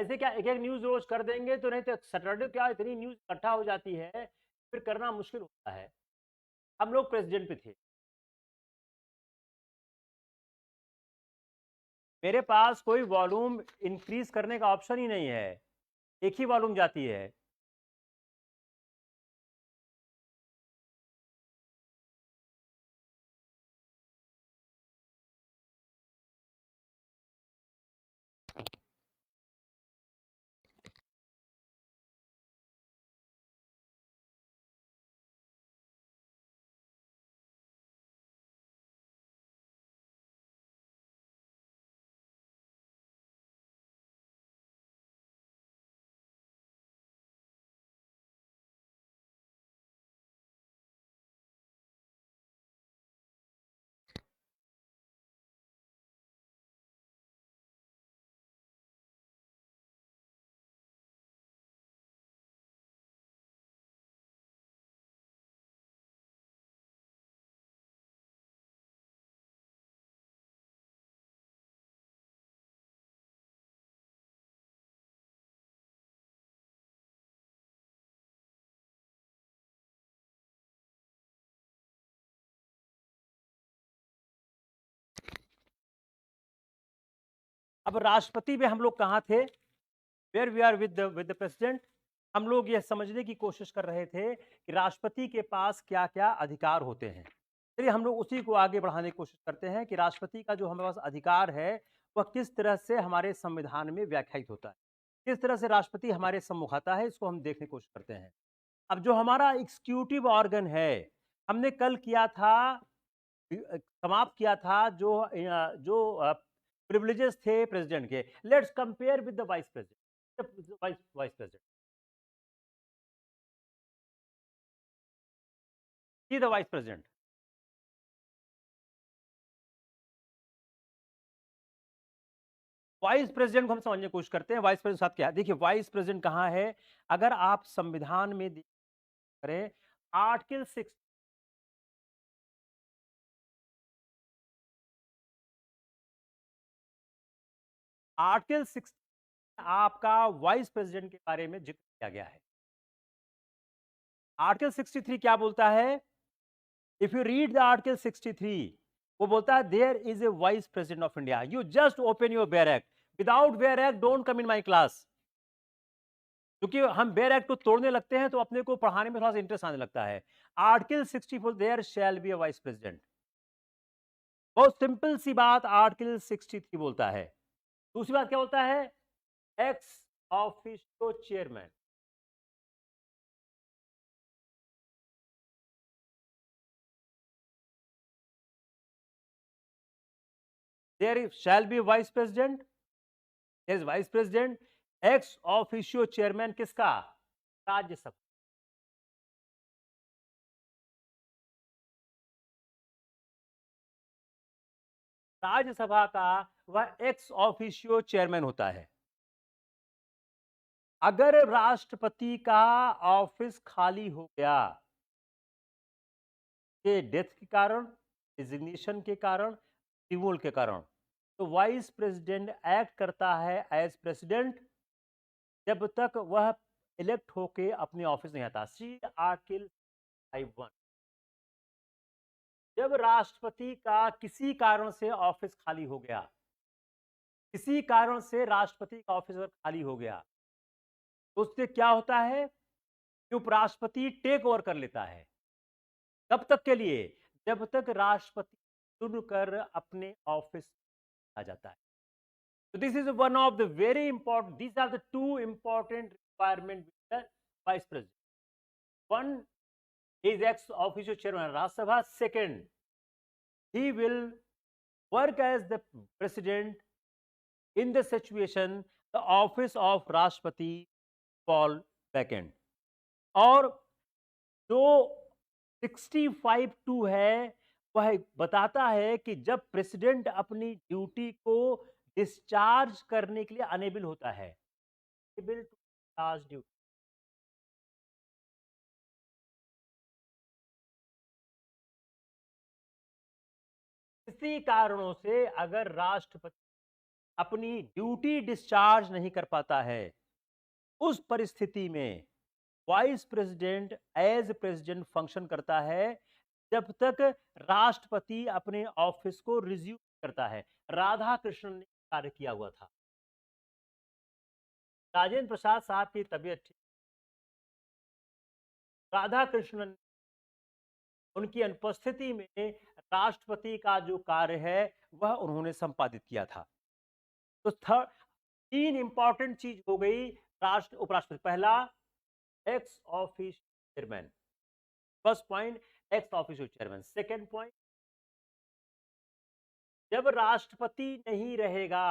ऐसे क्या एक एक न्यूज रोज कर देंगे तो, नहीं तो सैटरडे क्या इतनी न्यूज इकट्ठा हो जाती है, फिर करना मुश्किल होता है। हम लोग प्रेसिडेंट पे थे, मेरे पास कोई वॉल्यूम इंक्रीज करने का ऑप्शन ही नहीं है, एक ही वॉल्यूम जाती है। अब राष्ट्रपति में हम लोग कहाँ थे, where we are with the president. हम लोग यह समझने की कोशिश कर रहे थे कि राष्ट्रपति के पास क्या क्या अधिकार होते हैं। चलिए हम लोग उसी को आगे बढ़ाने की कोशिश करते हैं कि राष्ट्रपति का जो हमारे पास अधिकार है वह किस तरह से हमारे संविधान में व्याख्यायित होता है, किस तरह से राष्ट्रपति हमारे सम्मुख आता है, इसको हम देखने की कोशिश करते हैं। अब जो हमारा एग्जीक्यूटिव ऑर्गन है, हमने कल किया था, समाप्त किया था जो प्रिविलेजेस थे प्रेसिडेंट के। Let's compare with the vice president, vice president, the vice president. Vice president को हम समझने की कोशिश करते हैं, वाइस प्रेसिडेंट साथ क्या है। देखिए वाइस प्रेसिडेंट कहां है, अगर आप संविधान में करें आर्टिकल 6, आर्टिकल 6 आपका वाइस प्रेसिडेंट के बारे में जिक्र किया गया है। आर्टिकल 63 क्या बोलता है, if you read the article 63, वो बोलता है there is a vice president of India. You just open your bare act, without bare act don't come in my class. क्योंकि हम बेयर एक्ट को तोड़ने लगते हैं तो अपने को पढ़ाने में थोड़ा सा इंटरेस्ट आने लगता है। Article 64, there shall be a vice president. बहुत सिंपल सी बात आर्टिकल 63 बोलता है। दूसरी बात क्या बोलता है, ex officio chairman, there shall be vice president, there is vice president, ex officio chairman किसका, राज्यसभा। राज्यसभा का वह एक्स ऑफिशियो चेयरमैन होता है। अगर राष्ट्रपति का ऑफिस खाली हो गया के डेथ के कारण, डिजिग्नेशन के कारण, रिमूवल के कारण, तो वाइस प्रेसिडेंट एक्ट करता है एज प्रेसिडेंट जब तक वह इलेक्ट होके अपने ऑफिस नहीं आता। See article 51। जब राष्ट्रपति का किसी कारण से ऑफिस खाली हो गया, किसी कारण से राष्ट्रपति का ऑफिस अगर खाली हो गया, तो उससे क्या होता है कि उपराष्ट्रपति टेक ओवर कर लेता है। कब तक के लिए, जब तक राष्ट्रपति चुनकर अपने ऑफिस आ जाता है। So this is one of the very important, these are the two important requirements with the vice president. One is ex officio chairman Rajya Sabha. Second, he will work as the president in the situation the office of Rashtrapati fall vacant. और जो 65(2) है वह बताता है कि जब president अपनी duty को डिस्चार्ज करने के लिए अनेबल होता है, एबल टू डिस्चार्ज ड्यूटी, किसी कारणों से अगर राष्ट्रपति अपनी ड्यूटी डिस्चार्ज नहीं कर पाता है, उस परिस्थिति में vice president as president function करता है जब तक राष्ट्रपति अपने ऑफिस को रिज्यूम करता है। राधा कृष्णन ने कार्य किया हुआ था। राजेंद्र प्रसाद साहब की तबीयत ठीक, राधा कृष्णन उनकी अनुपस्थिति में राष्ट्रपति का जो कार्य है वह उन्होंने संपादित किया था। तो तीन इंपॉर्टेंट चीज हो गई राष्ट्र उपराष्ट्रपति। पहला, x office chairman, first point x officio chairman. Second point, जब राष्ट्रपति नहीं रहेगा,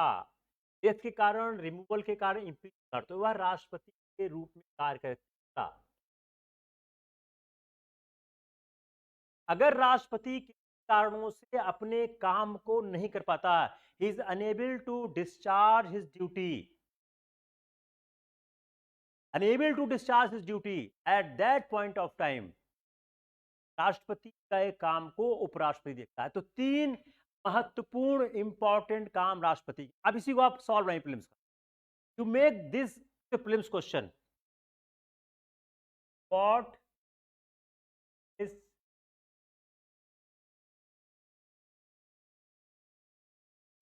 डेथ के कारण, रिमूवल के कारण, इम्पीचमेंट, तो वह राष्ट्रपति के रूप में कार्य करेगा। अगर राष्ट्रपति के कारणों से अपने काम को नहीं कर पाता, he is unable to discharge his duty, unable to discharge his duty at that point of time, राष्ट्रपति का काम को उपराष्ट्रपति देखता है। तो तीन महत्वपूर्ण इंपॉर्टेंट काम राष्ट्रपति। अब इसी को आप सॉल्व नहीं प्रीलिम्स का, to make this prelims question, what is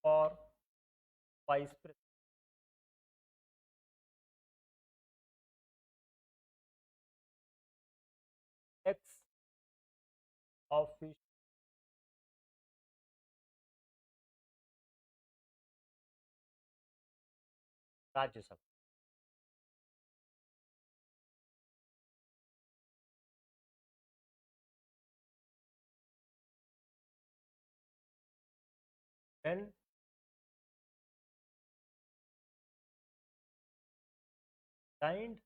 for vice president, ex office Rajya Sabha. when signed,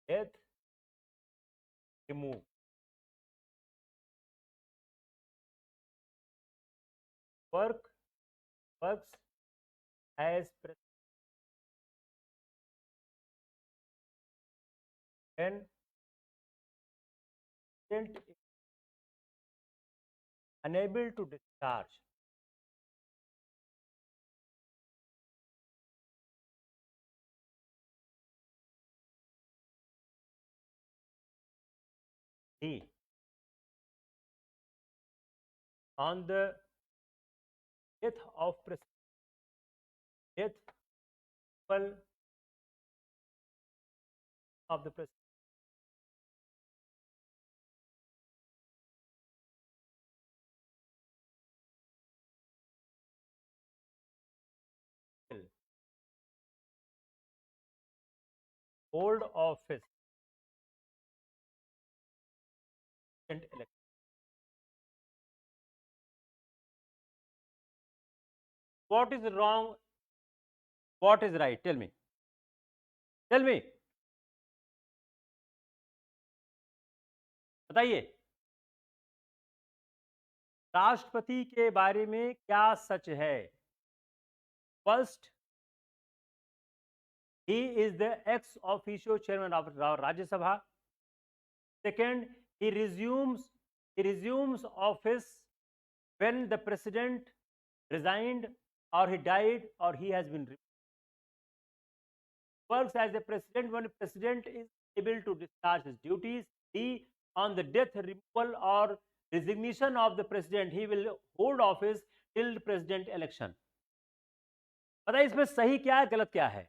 death, remove, works as president, president is unable to discharge D on the death of president, death of the president, hold office and election. What is wrong? What is right? Tell me. Tell me. बताइए, राष्ट्रपति के बारे में क्या सच है? First, he is the ex officio chairman of Rajya Sabha. Second, he resumes office when the president resigned or he died or he has been removed. Works as a president when the president is able to discharge his duties. D, on the death, removal or resignation of the president, he will hold office till the president election. पता है इसमें सही क्या है, गलत क्या है?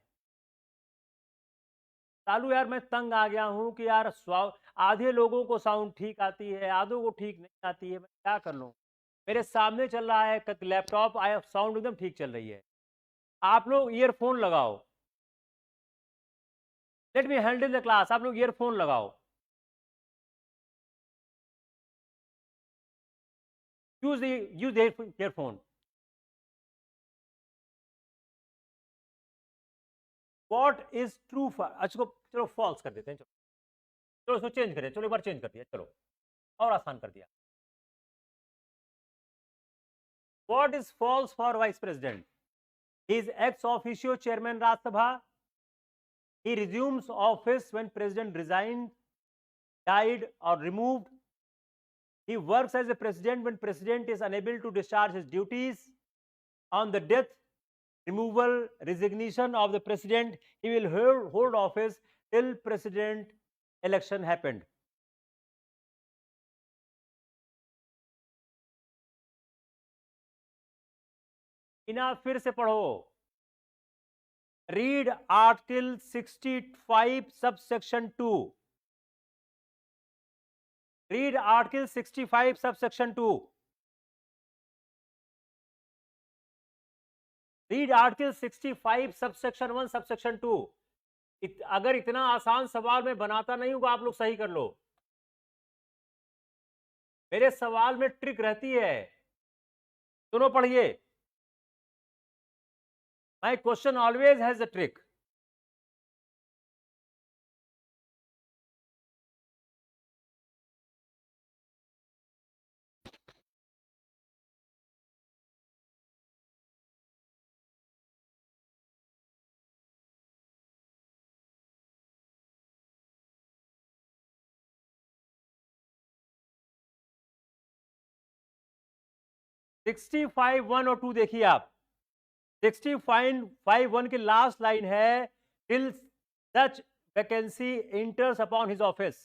चालू यार, मैं तंग आ गया हूं कि यार आधे लोगों को साउंड ठीक आती है, आधों को ठीक नहीं आती है, मैं क्या कर लूं? मेरे सामने चल रहा है लैपटॉप, साउंड एकदम ठीक चल रही है। आप लोग ईयरफोन लगाओ, let me handle the class. आप लोग ईयरफोन लगाओ, use earphone. What is true for, अच्छा चलो फॉल्स कर देते हैं, चलो इसको चेंज करिए, चलो एक बार चेंज कर दिया, चलो और आसान कर दिया। What is false for vice president? He is ex officio chairman Rajya Sabha, he resumes office when president resigned, died or removed. He works as a president when president is unable to discharge his duties. on the death, removal, resignation of the president, he will hold office till president election happened. इना फिर से पढ़ो. Read Article 65 subsection 2. Read Article 65 subsection 2. Read Article 65 subsection 1 subsection 2. अगर इतना आसान सवाल मैं बनाता नहीं हूं, आप लोग सही कर लो. मेरे सवाल में ट्रिक रहती है. सुनो, पढ़िए. My question always has a trick. (65) 1 और 2 देखिए आप. 65 1 की लास्ट लाइन है, till such vacancy enters upon his office.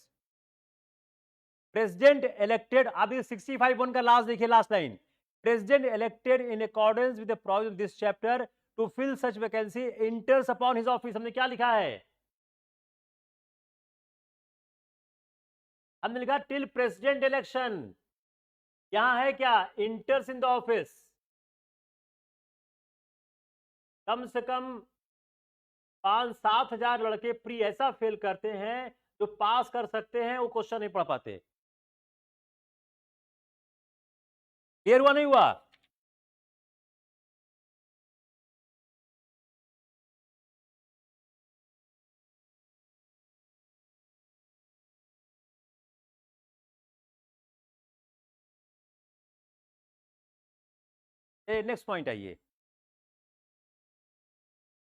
President elected. आप 65 1 का लास्ट देखिए, last line. President elected in accordance with the provision of this chapter to fill such vacancy enters upon his office. हमने क्या लिखा है? हमने लिखा टिल प्रेसिडेंट इलेक्शन. यहां है क्या? इंटर्स इन द ऑफिस. कम से कम 5-7 हजार लड़के प्री ऐसा फेल करते हैं जो पास कर सकते हैं, वो क्वेश्चन नहीं पढ़ पाते. क्लियर हुआ नहीं हुआ? नेक्स्ट पॉइंट आइए.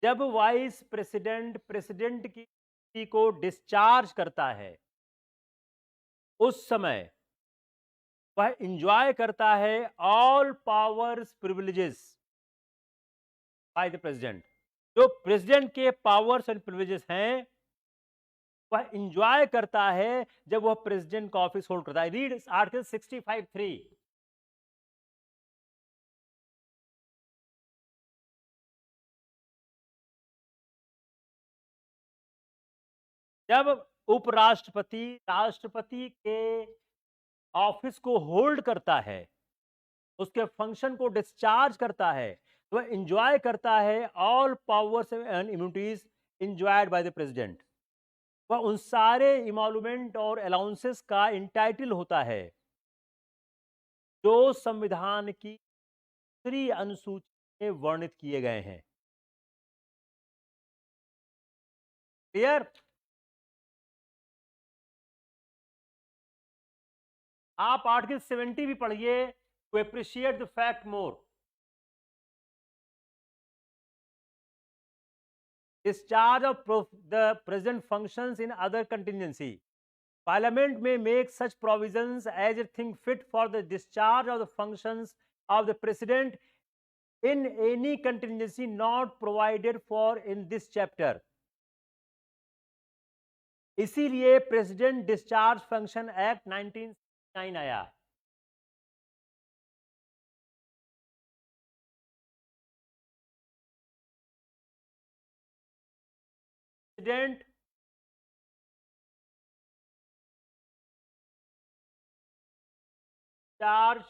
जब वाइस प्रेसिडेंट प्रेसिडेंट की को डिस्चार्ज करता है, उस समय वह इंजॉय करता है all powers privileges by the president. जो प्रेसिडेंट के पावर्स एंड प्रिविलेजेस हैं, वह इंजॉय करता है जब वह प्रेसिडेंट का ऑफिस होल्ड करता है. Read article 65(3). जब उपराष्ट्रपति राष्ट्रपति के ऑफिस को होल्ड करता है, उसके फंक्शन को डिस्चार्ज करता है, तो वह इंजॉय करता है all powers and immunities enjoyed by the president. वह उन सारे इमॉल्यूमेंट और अलाउंसेस का इंटाइटल होता है जो संविधान की दूसरी अनुसूची में वर्णित किए गए हैं. क्लियर? आप आर्टिकल 70 भी पढ़िए to appreciate the fact more. Discharge of the present functions in other contingency. Parliament may make such provisions as it think fit for the discharge of the functions of the President in any contingency not provided for in this chapter. इसीलिए president discharge function act 1969 आया. President charge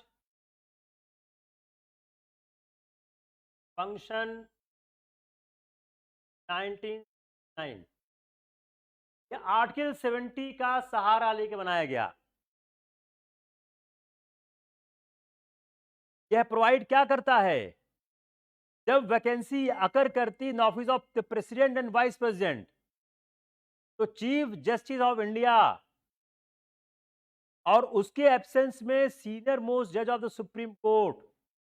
function 1909 article 70 का सहारा लेके बनाया गया. यह provide क्या करता है? जब वैकेंसी अकर करती in office of the president and vice president, तो चीफ जस्टिस ऑफ इंडिया और उसके एब्सेंस में सीनियर मोस्ट जज ऑफ द सुप्रीम कोर्ट,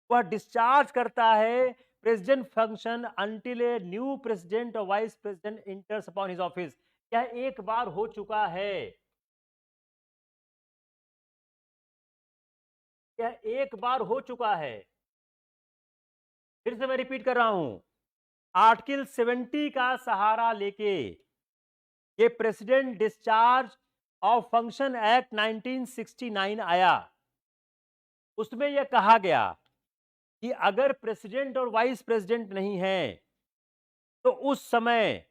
वह डिस्चार्ज करता है president function until a new president और vice president enters upon his office. यह एक बार हो चुका है. यह एक बार हो चुका है. फिर से मैं रिपीट कर रहा हूं, आर्टिकल 70 का सहारा लेके ये president discharge of function act 1969 आया। उसमें यह कहा गया कि अगर प्रेसिडेंट और वाइस प्रेसिडेंट नहीं है तो उस समय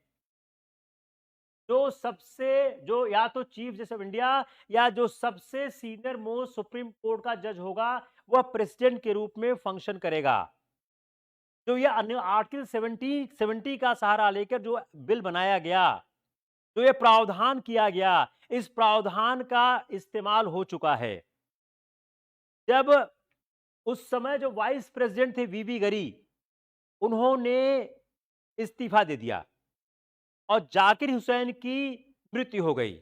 जो या तो चीफ जस्टिस ऑफ इंडिया या जो सबसे सीनियर मोस्ट सुप्रीम कोर्ट का जज होगा वह प्रेसिडेंट के रूप में फंक्शन करेगा। जो ये अन्य आर्टिकल 70 का सहारा लेकर जो बिल बनाया गया, जो ये प्रावधान किया गया, इस प्रावधान का इस्तेमाल हो चुका है। जब उस समय जो वाइस प्रेसिडेंट थे वीवी गिरी, उन्होंने इस्तीफा दे दिया और जाकिर हुसैन की मृत्यु हो गई।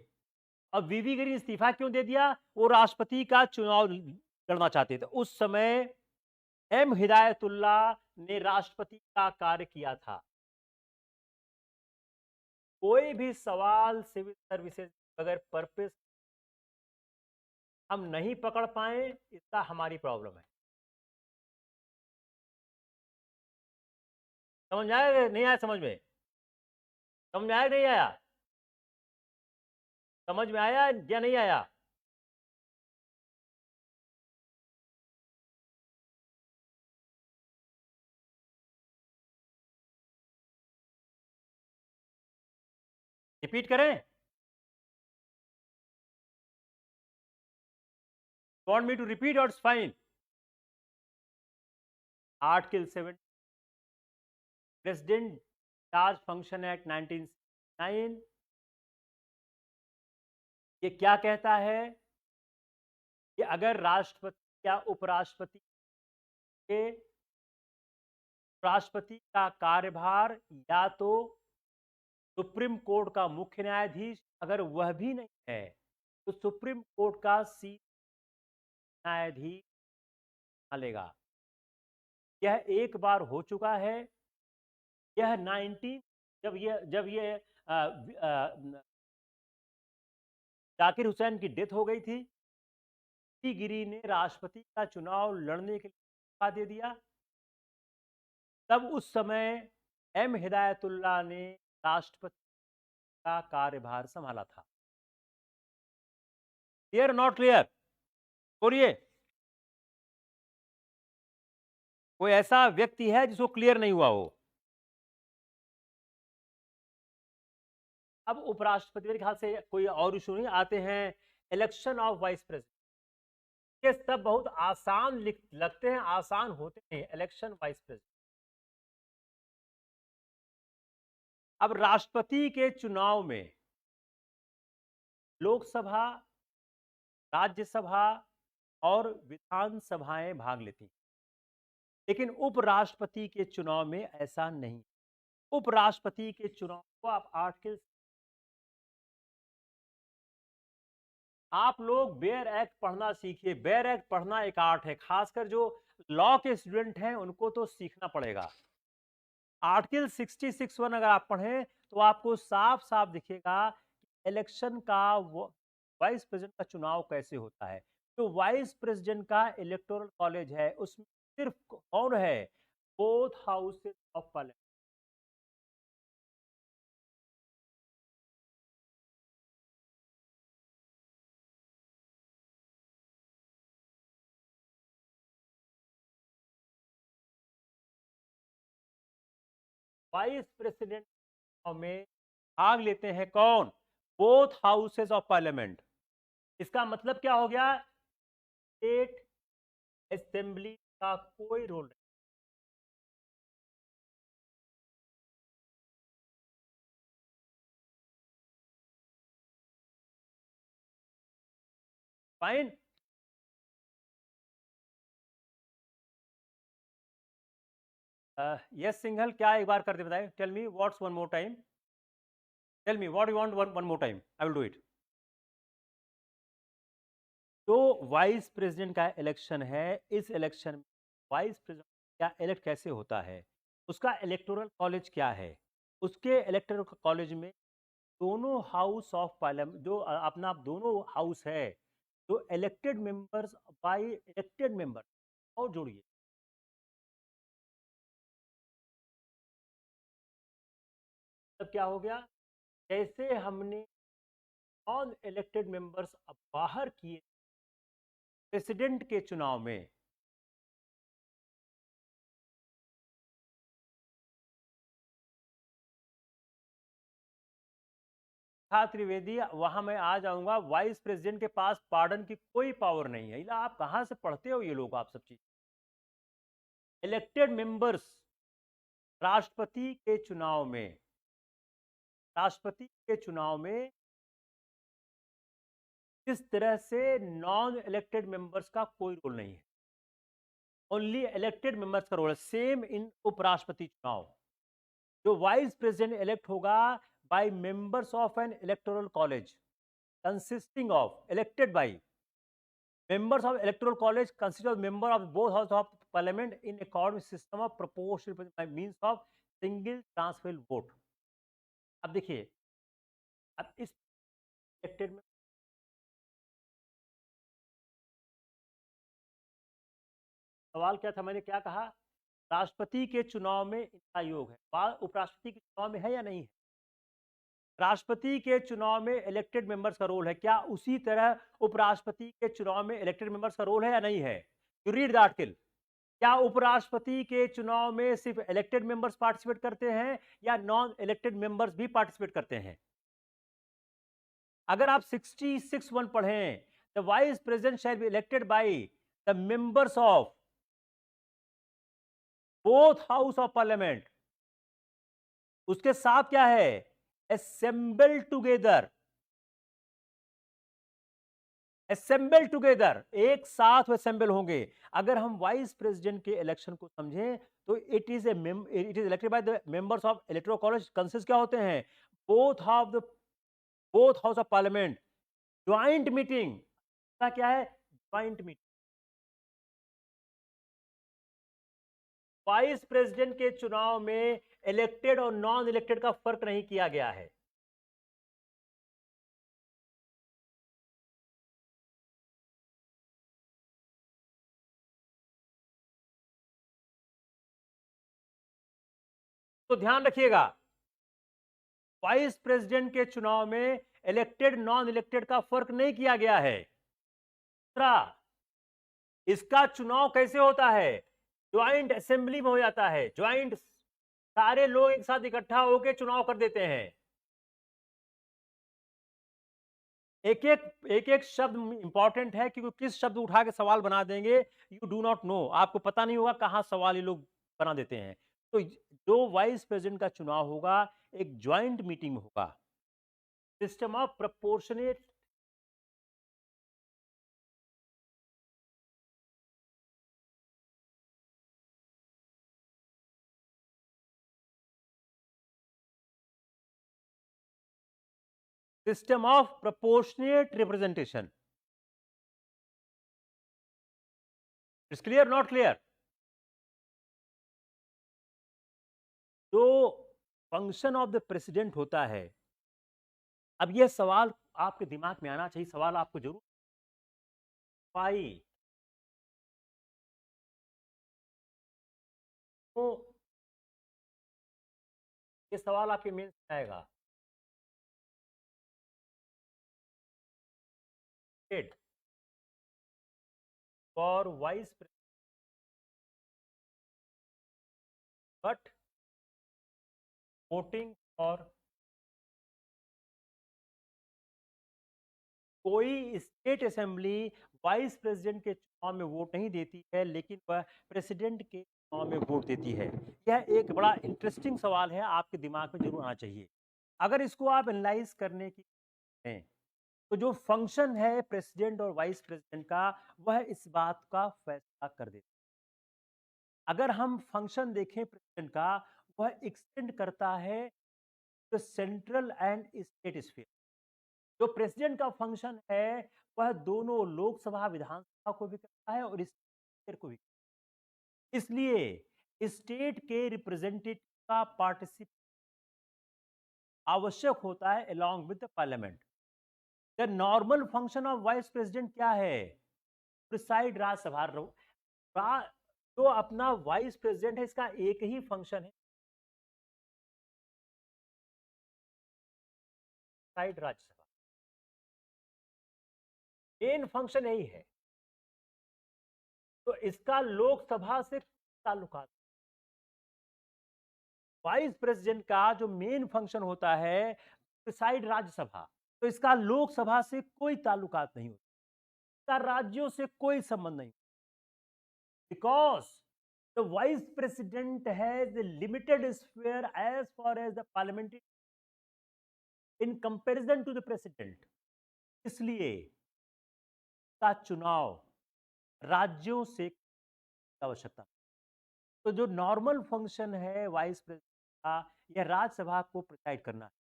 अब वीवी गिरी इस्तीफा क्यों दे दिया? वो राष्ट्रपति का चुनाव लड़ना चाहते थे। उस समय एम हिदायतुल्ला ने राष्ट्रपति का कार्य किया था। कोई भी सवाल सिविल सर्विसेज अगर पर्पस हम नहीं पकड़ पाए, इसका हमारी प्रॉब्लम है। समझ में आया? नहीं आया समझ में? समझ में आया नहीं आया? समझ में आया या नहीं आया? रिपीट करें? Want me to repeat or it's fine? Article 7 President Charge Function Act 1969 ये क्या कहता है कि अगर राष्ट्रपति या उपराष्ट्रपति के राष्ट्रपति का कार्यभार या तो सुप्रीम कोर्ट का मुख्य न्यायाधीश, अगर वह भी नहीं है तो सुप्रीम कोर्ट का सीनियर न्यायाधीश संभालेगा। यह एक बार हो चुका है। यह 19 जब ये जाकिर हुसैन की डेथ हो गई थी, वीवी गिरी ने राष्ट्रपति का चुनाव लड़ने के लिए इस्तीफा दे दिया। तब उस समय एम हिदायतुल्ला ने राष्ट्रपति का कार्यभार संभाला था। Clear not clear? बोलिए, कोई ऐसा व्यक्ति है जिसको क्लियर नहीं हुआ हो? अब उपराष्ट्रपति मेरे ख्याल से कोई और इशू नहीं। आते हैं इलेक्शन ऑफ वाइस प्रेसिडेंट। ये सब बहुत आसान लगते हैं, आसान होते हैं। इलेक्शन वाइस प्रेसिडेंट, अब राष्ट्रपति के चुनाव में लोकसभा, राज्यसभा और विधानसभाएं भाग लेती हैं, लेकिन उपराष्ट्रपति के चुनाव में ऐसा नहीं। उपराष्ट्रपति के चुनाव को आप लोग बेयर एक्ट पढ़ना सीखिए। बेयर एक्ट पढ़ना एक आर्ट है, खासकर जो लॉ के स्टूडेंट हैं उनको तो सीखना पड़ेगा। आर्टिकल 66(1) अगर आप पढ़ें तो आपको साफ साफ दिखेगा कि इलेक्शन का वाइस प्रेसिडेंट का चुनाव कैसे होता है। तो वाइस प्रेसिडेंट का इलेक्टोरल कॉलेज है, उसमें सिर्फ कौन है? Both houses of parliament. Vice president में भाग लेते हैं कौन? Both houses of parliament. इसका मतलब क्या हो गया? स्टेट असेंबली का कोई रोल नहीं। फाइन। यस सिंघल, क्या एक बार करके बताएं? Tell me what's one more time. Tell me what you want, one more time, I will do it. तो वाइस प्रेसिडेंट का इलेक्शन है, इस इलेक्शन में वाइस प्रेसिडेंट क्या इलेक्ट कैसे होता है, उसका इलेक्टोरल कॉलेज क्या है? उसके इलेक्टोरल कॉलेज में दोनों हाउस ऑफ पार्लियामेंट, जो अपना दोनों हाउस है, जो elected members by elected member, और जोड़िए क्या हो गया, जैसे हमने नॉन इलेक्टेड मेंबर्स अब बाहर किए प्रेसिडेंट के चुनाव में, त्रिवेदी वहां मैं आ जाऊंगा, वाइस प्रेसिडेंट के पास पार्डन की कोई पावर नहीं है। आप कहां से पढ़ते हो ये लोग, आप सब चीज। इलेक्टेड मेंबर्स राष्ट्रपति के चुनाव में, राष्ट्रपति के चुनाव में इस तरह से नॉन इलेक्टेड मेंबर्स का कोई रोल नहीं है, ओनली इलेक्टेड मेंबर्स का रोल है। सेम इन उपराष्ट्रपति चुनाव, जो वाइस प्रेसिडेंट इलेक्ट होगा by members of an electoral college consisting of elected by members of electoral college consist of member of both houses of parliament in accordance with system of proportional by means of single transfer vote। अब देखिए, अब इस elected में सवाल क्या था, मैंने क्या कहा, राष्ट्रपति के चुनाव में इनका योग है, उपराष्ट्रपति के चुनाव में है या नहीं है? राष्ट्रपति के चुनाव में इलेक्टेड मेंबर्स का रोल है, क्या उसी तरह उपराष्ट्रपति के चुनाव में इलेक्टेड मेंबर्स का रोल है या नहीं है? You read the article. क्या उपराष्ट्रपति के चुनाव में सिर्फ इलेक्टेड मेंबर्स पार्टिसिपेट करते हैं या नॉन इलेक्टेड मेंबर्स भी पार्टिसिपेट करते हैं? अगर आप 66(1) पढ़ें, the vice president shall be elected by the members of both house of parliament, उसके साथ क्या है, असेंबल टुगेदर, असेंबल टुगेदर, एक साथ असेंबल होंगे। अगर हम वाइस प्रेसिडेंट के इलेक्शन को समझें तो it is elected by the members of electoral college, consist क्या होते हैं, both house of parliament, joint meeting का क्या है, ज्वाइंट मीटिंग। वाइस प्रेसिडेंट के चुनाव में इलेक्टेड और नॉन इलेक्टेड का फर्क नहीं किया गया है। तो ध्यान रखिएगा, वाइस प्रेसिडेंट के चुनाव में इलेक्टेड नॉन इलेक्टेड का फर्क नहीं किया गया है। दूसरा, इसका चुनाव कैसे होता है, ज्वाइंट असेंबली में हो जाता है, ज्वाइंट, सारे लोग एक साथ इकट्ठा होकर चुनाव कर देते हैं। एक एक शब्द इंपॉर्टेंट है, क्योंकि किस शब्द उठा के सवाल बना देंगे, यू डू नॉट नो, आपको पता नहीं होगा कहां सवाल ये लोग बना देते हैं। तो जो वाइस प्रेसिडेंट का चुनाव होगा एक ज्वाइंट मीटिंग में होगा, system of proportionate, system of proportionate representation. It's clear, not clear? जो फंक्शन ऑफ द प्रेसिडेंट होता है, अब यह सवाल आपके दिमाग में आना चाहिए, सवाल आपको जरूर, पाई तो ये सवाल आपके मेंस में आएगा, for vice but voting for, कोई स्टेट असेंबली वाइस प्रेसिडेंट के चुनाव में वोट नहीं देती है, लेकिन वह प्रेसिडेंट के चुनाव में वोट देती है। यह एक बड़ा इंटरेस्टिंग सवाल है, आपके दिमाग में जरूर आना चाहिए। अगर इसको आप एनालाइज करने की हैं, तो जो फंक्शन है प्रेसिडेंट और वाइस प्रेसिडेंट का, वह इस बात का फैसला कर देता है। अगर हम फंक्शन देखें प्रेसिडेंट का, वह एक्सटेंड करता है तो सेंट्रल एंड स्टेट स्फीयर। जो प्रेसिडेंट का फंक्शन है वह दोनों लोकसभा विधानसभा को भी करता है और स्टेट को भी। इसलिए स्टेट के रिप्रेजेंटेटिव का पार्टिसिपेट आवश्यक होता है along with the parliament. The normal function of vice president क्या है, प्रिसाइड राज्यसभा, जो अपना वाइस प्रेसिडेंट है इसका एक ही फंक्शन है, साइड राज्यसभा, मेन फंक्शन यही है। तो इसका लोकसभा से ताल्लुकात, वाइस प्रेसिडेंट का जो मेन फंक्शन होता है प्रिसाइड राज्यसभा, तो इसका लोकसभा से कोई ताल्लुकात नहीं होता, इसका राज्यों से कोई संबंध नहीं, because the vice president has limited sphere as far as the parliamentary in comparison to the president. इसलिए का चुनाव राज्यों से आवश्यकता, तो जो नॉर्मल फंक्शन है वाइस प्रेसिडेंट का, यह राज्यसभा को प्रिसाइड करना है।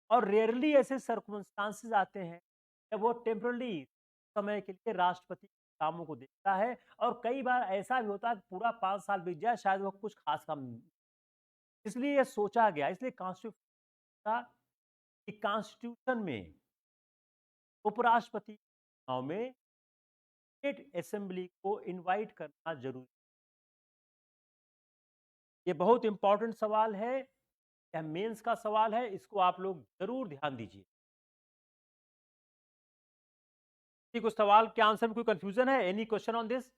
और रेयरली ऐसे सर्कमस्टांसेस आते हैं जब वो टेम्परली समय के लिए राष्ट्रपति के कामों को देखता है, और कई बार ऐसा भी होता है कि पूरा 5 साल बीत जाए, शायद वो कुछ खास काम नहीं। इसलिए ये सोचा गया, इसलिए कॉन्स्टिट्यूशन में उपराष्ट्रपति चुनाव में स्टेट असेंबली को इनवाइट करना जरूरी। ये बहुत इंपॉर्टेंट सवाल है, यह मेंस का सवाल है, इसको आप लोग जरूर ध्यान दीजिए। कुछ सवाल के आंसर में कोई कंफ्यूजन है? Any question on this?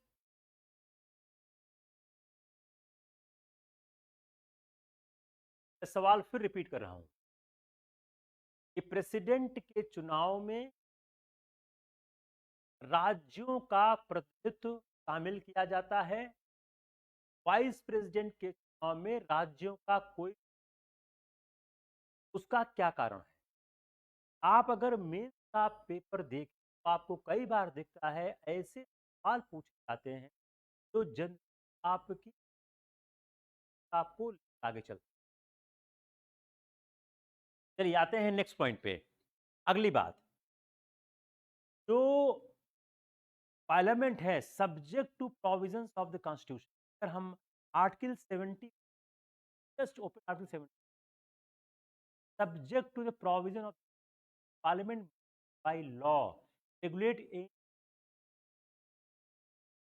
सवाल फिर रिपीट कर रहा हूं कि प्रेसिडेंट के चुनाव में राज्यों का प्रतिनिधित्व शामिल किया जाता है, वाइस प्रेसिडेंट के चुनाव में राज्यों का कोई, उसका क्या कारण है? आप अगर मेंस का पेपर देखें तो आपको कई बार दिखता है ऐसे सवाल पूछे जाते हैं जो जन आपकी आपको आगे चलते। चलिए आते हैं नेक्स्ट पॉइंट पे। अगली बात, जो पार्लियामेंट है subject to provisions of the constitution, अगर हम article 70, just open article 70, subject to the provision of parliament by law regulate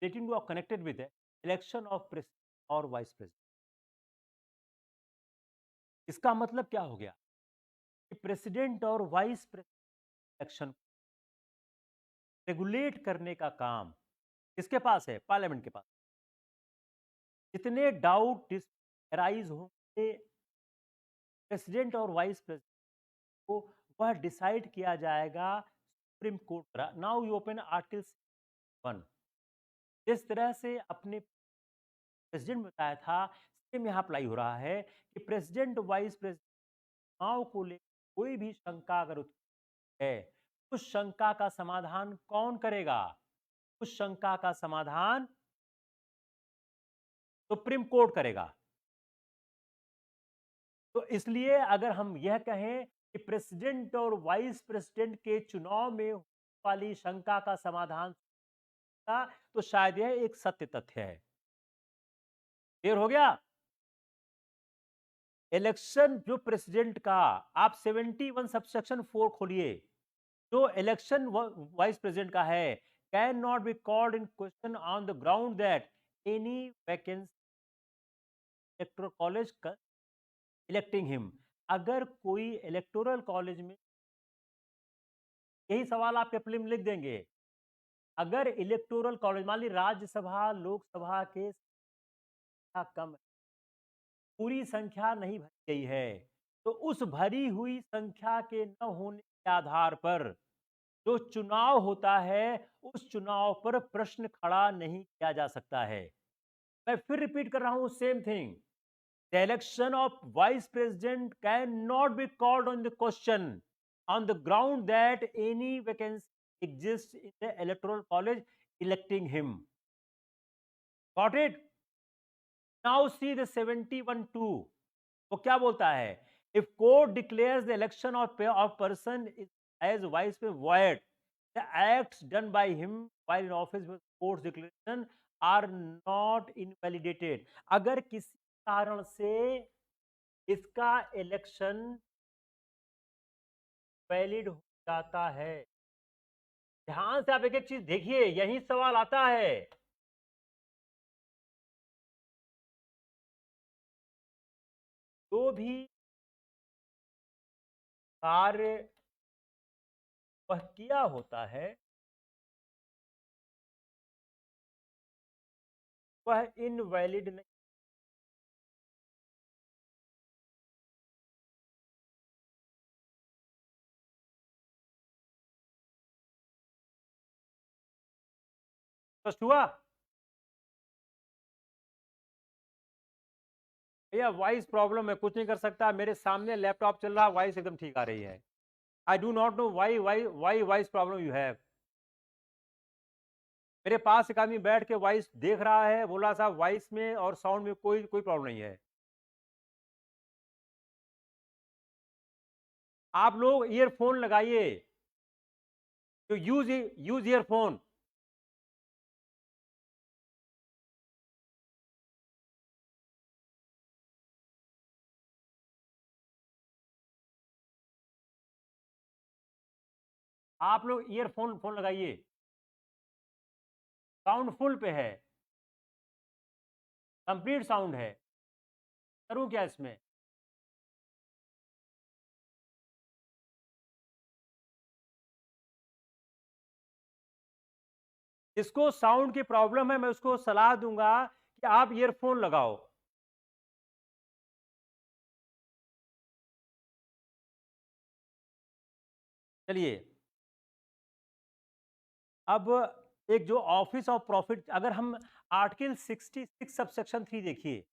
relating to or connected with the election of president और vice president. इसका मतलब क्या हो गया कि प्रेसिडेंट और वाइस प्रेसिडेंट इलेक्शन रेगुलेट करने का काम किसके पास है? पार्लियामेंट के पास। जितने डाउट राइज होंगे प्रेसिडेंट और वाइस प्रेसिडेंट को, वह डिसाइड किया जाएगा सुप्रीम कोर्ट द्वारा। Now you open article 1। जिस तरह से अपने प्रेसिडेंट बताया था, सेम यहाँ अप्लाई हो रहा है कि प्रेसिडेंट वाइस प्रेसिडेंट चुनाव को लेकर कोई भी शंका अगर है, उस शंका का समाधान कौन करेगा? उस शंका का समाधान सुप्रीम कोर्ट करेगा। तो इसलिए अगर हम यह कहें कि प्रेसिडेंट और वाइस प्रेसिडेंट के चुनाव में वाली शंका का समाधान था, तो शायद यह एक सत्य तथ्य है। क्लियर हो गया? इलेक्शन जो प्रेसिडेंट का, आप 71 सबसेक्शन 4 खोलिए, जो इलेक्शन वाइस प्रेसिडेंट का है, can not be called in question on the ground that any vacancy electoral college electing him. अगर कोई इलेक्टोरल कॉलेज में, यही सवाल आप पेपर में लिख देंगे, अगर इलेक्टोरल कॉलेज मान ली राज्यसभा लोकसभा के कम, पूरी संख्या नहीं भरी गई है, तो उस भरी हुई संख्या के न होने के आधार पर जो चुनाव होता है, उस चुनाव पर प्रश्न खड़ा नहीं किया जा सकता है। मैं फिर रिपीट कर रहा हूं same thing, the election of vice president can not be called on the question on the ground that any vacancy exists in the electoral college electing him. Got it? Now see the 71(2). वो क्या बोलता है? If court declares the election of person as vice void, the acts done by him while in office with court's declaration are not invalidated. अगर किसी कारण से इसका election valid हो जाता है, ध्यान से आप एक एक चीज देखिए, यही सवाल आता है। जो भी कार्य वह किया होता है वह इनवैलिड नहीं। स्पष्ट हुआ भैया? वॉइस प्रॉब्लम है, कुछ नहीं कर सकता। मेरे सामने लैपटॉप चल रहा, वॉइस एकदम ठीक आ रही है। आई do not know why voice problem you have. मेरे पास एक आदमी बैठ के वॉइस देख रहा है, बोला साहब वॉइस में और साउंड में कोई कोई प्रॉब्लम नहीं है। आप लोग ईयरफोन लगाइए, तो यूज ईयरफोन। आप लोग ईयरफोन फोन लगाइए, साउंड फुल पे है, कंप्लीट साउंड है। करूं क्या इसमें? जिसको साउंड की प्रॉब्लम है मैं उसको सलाह दूंगा कि आप ईयरफोन लगाओ। चलिए, अब एक जो ऑफिस ऑफ प्रॉफिट, अगर हम आर्टिकल 66 सब सेक्शन 3 देखिए,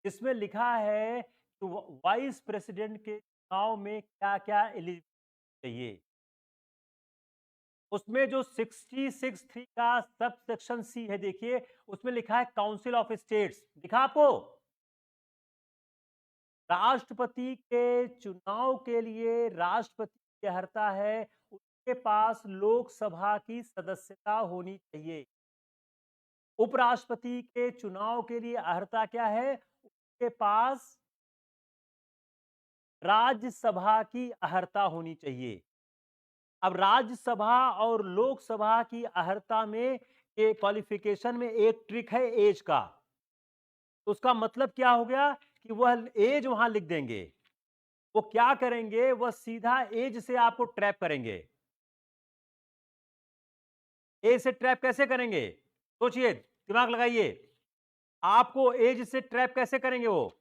इसमें लिखा है कि वाइस प्रेसिडेंट के चुनाव में क्या क्या एलिजिबिलिटी चाहिए। उसमें जो 66(3) का सब सेक्शन सी है, देखिए उसमें लिखा है काउंसिल ऑफ स्टेट्स। दिखा आपको? राष्ट्रपति के चुनाव के लिए राष्ट्रपति की अर्हता है, उसके पास लोकसभा की सदस्यता होनी चाहिए। उपराष्ट्रपति के चुनाव के लिए अर्हता क्या है? उसके पास राज्यसभा की अर्हता होनी चाहिए। अब राज्यसभा और लोकसभा की अर्हता में के क्वालिफिकेशन में एक ट्रिक है एज का। तो उसका मतलब क्या हो गया कि वह एज वहां लिख देंगे। वो क्या करेंगे, वह सीधा एज से आपको ट्रैप करेंगे। एज से ट्रैप कैसे करेंगे? सोचिए, दिमाग लगाइए। आपको एज से ट्रैप कैसे करेंगे वो?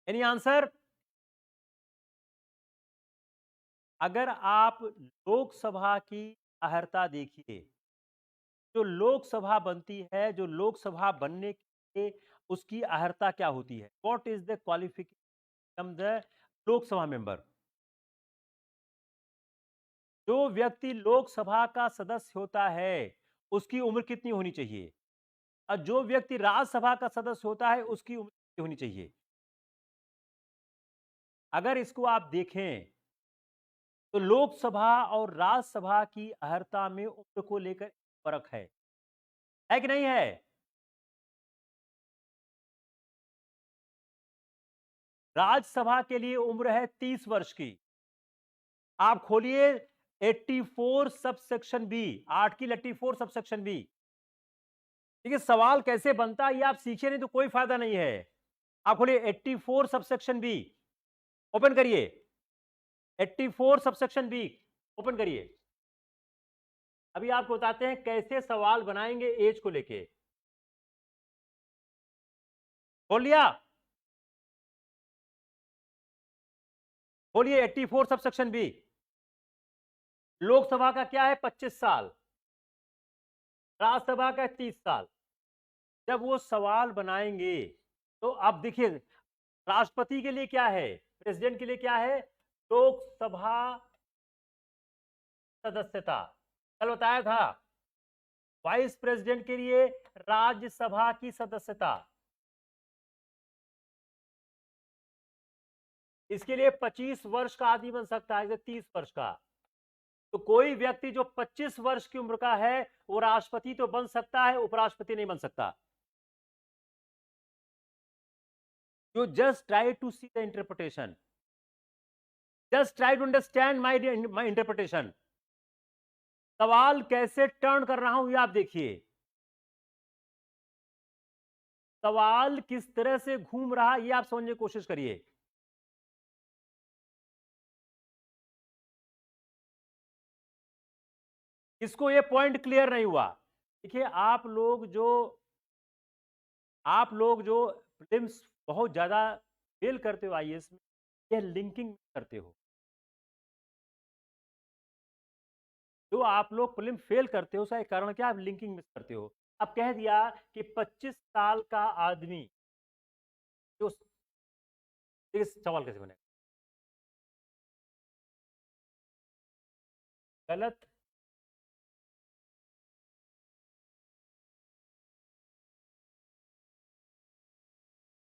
Any answer? अगर आप लोकसभा की अर्हता देखिए, जो लोकसभा बनती है, जो लोकसभा बनने के लिए उसकी अर्हता क्या होती है? What is the qualification the Lok Sabha member? जो व्यक्ति लोकसभा का सदस्य होता है उसकी उम्र कितनी होनी चाहिए? और जो व्यक्ति राज्यसभा का सदस्य होता है उसकी उम्र कितनी होनी चाहिए? अगर इसको आप देखें तो लोकसभा और राज्यसभा की अर्हता में उम्र को लेकर फर्क है कि नहीं है? राज्यसभा के लिए उम्र है 30 वर्ष की। आप खोलिए 84 sub section B, article 84 sub section B. देखिए सवाल कैसे बनता है ये आप सीखे नहीं तो कोई फायदा नहीं है। आप खोलिए 84 सब सेक्शन बी, ओपन करिए। 84 सब सेक्शन बी ओपन करिए। अभी आपको बताते हैं कैसे सवाल बनाएंगे एज को लेके। खोल लिया? खोलिए 84 सब सेक्शन बी। लोकसभा का क्या है? 25 साल। राज्यसभा का 30 साल। जब वो सवाल बनाएंगे तो आप देखिए, राष्ट्रपति के लिए क्या है, प्रेसिडेंट के लिए क्या है? लोकसभा सदस्यता, कल बताया था। वाइस प्रेसिडेंट के लिए राज्यसभा की सदस्यता। इसके लिए 25 वर्ष का आदमी बन सकता है, 30 वर्ष का। तो कोई व्यक्ति जो 25 वर्ष की उम्र का है वो राष्ट्रपति तो बन सकता है, उपराष्ट्रपति नहीं बन सकता। You just try to see the interpretation. Just try to understand my interpretation. सवाल कैसे टर्न कर रहा हूं ये आप देखिए। सवाल किस तरह से घूम रहा ये आप समझने की कोशिश करिए। किसको ये पॉइंट क्लियर नहीं हुआ? देखिए आप लोग जो प्रीलिम्स बहुत ज्यादा फेल करते हो आईएएस में, ये लिंकिंग करते हो। जो आप लोग प्रीलिम फेल करते हो उसका एक कारण क्या? आप लिंकिंग मिस करते हो। अब कह दिया कि 25 साल का आदमी, जो इस सवाल कैसे बनेगा? गलत।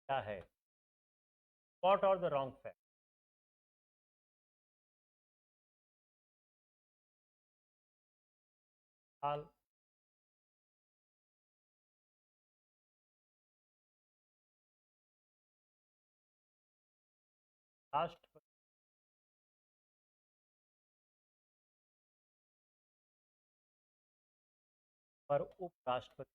क्या है? What are the wrong fact? साल राष्ट्रपति और उपराष्ट्रपति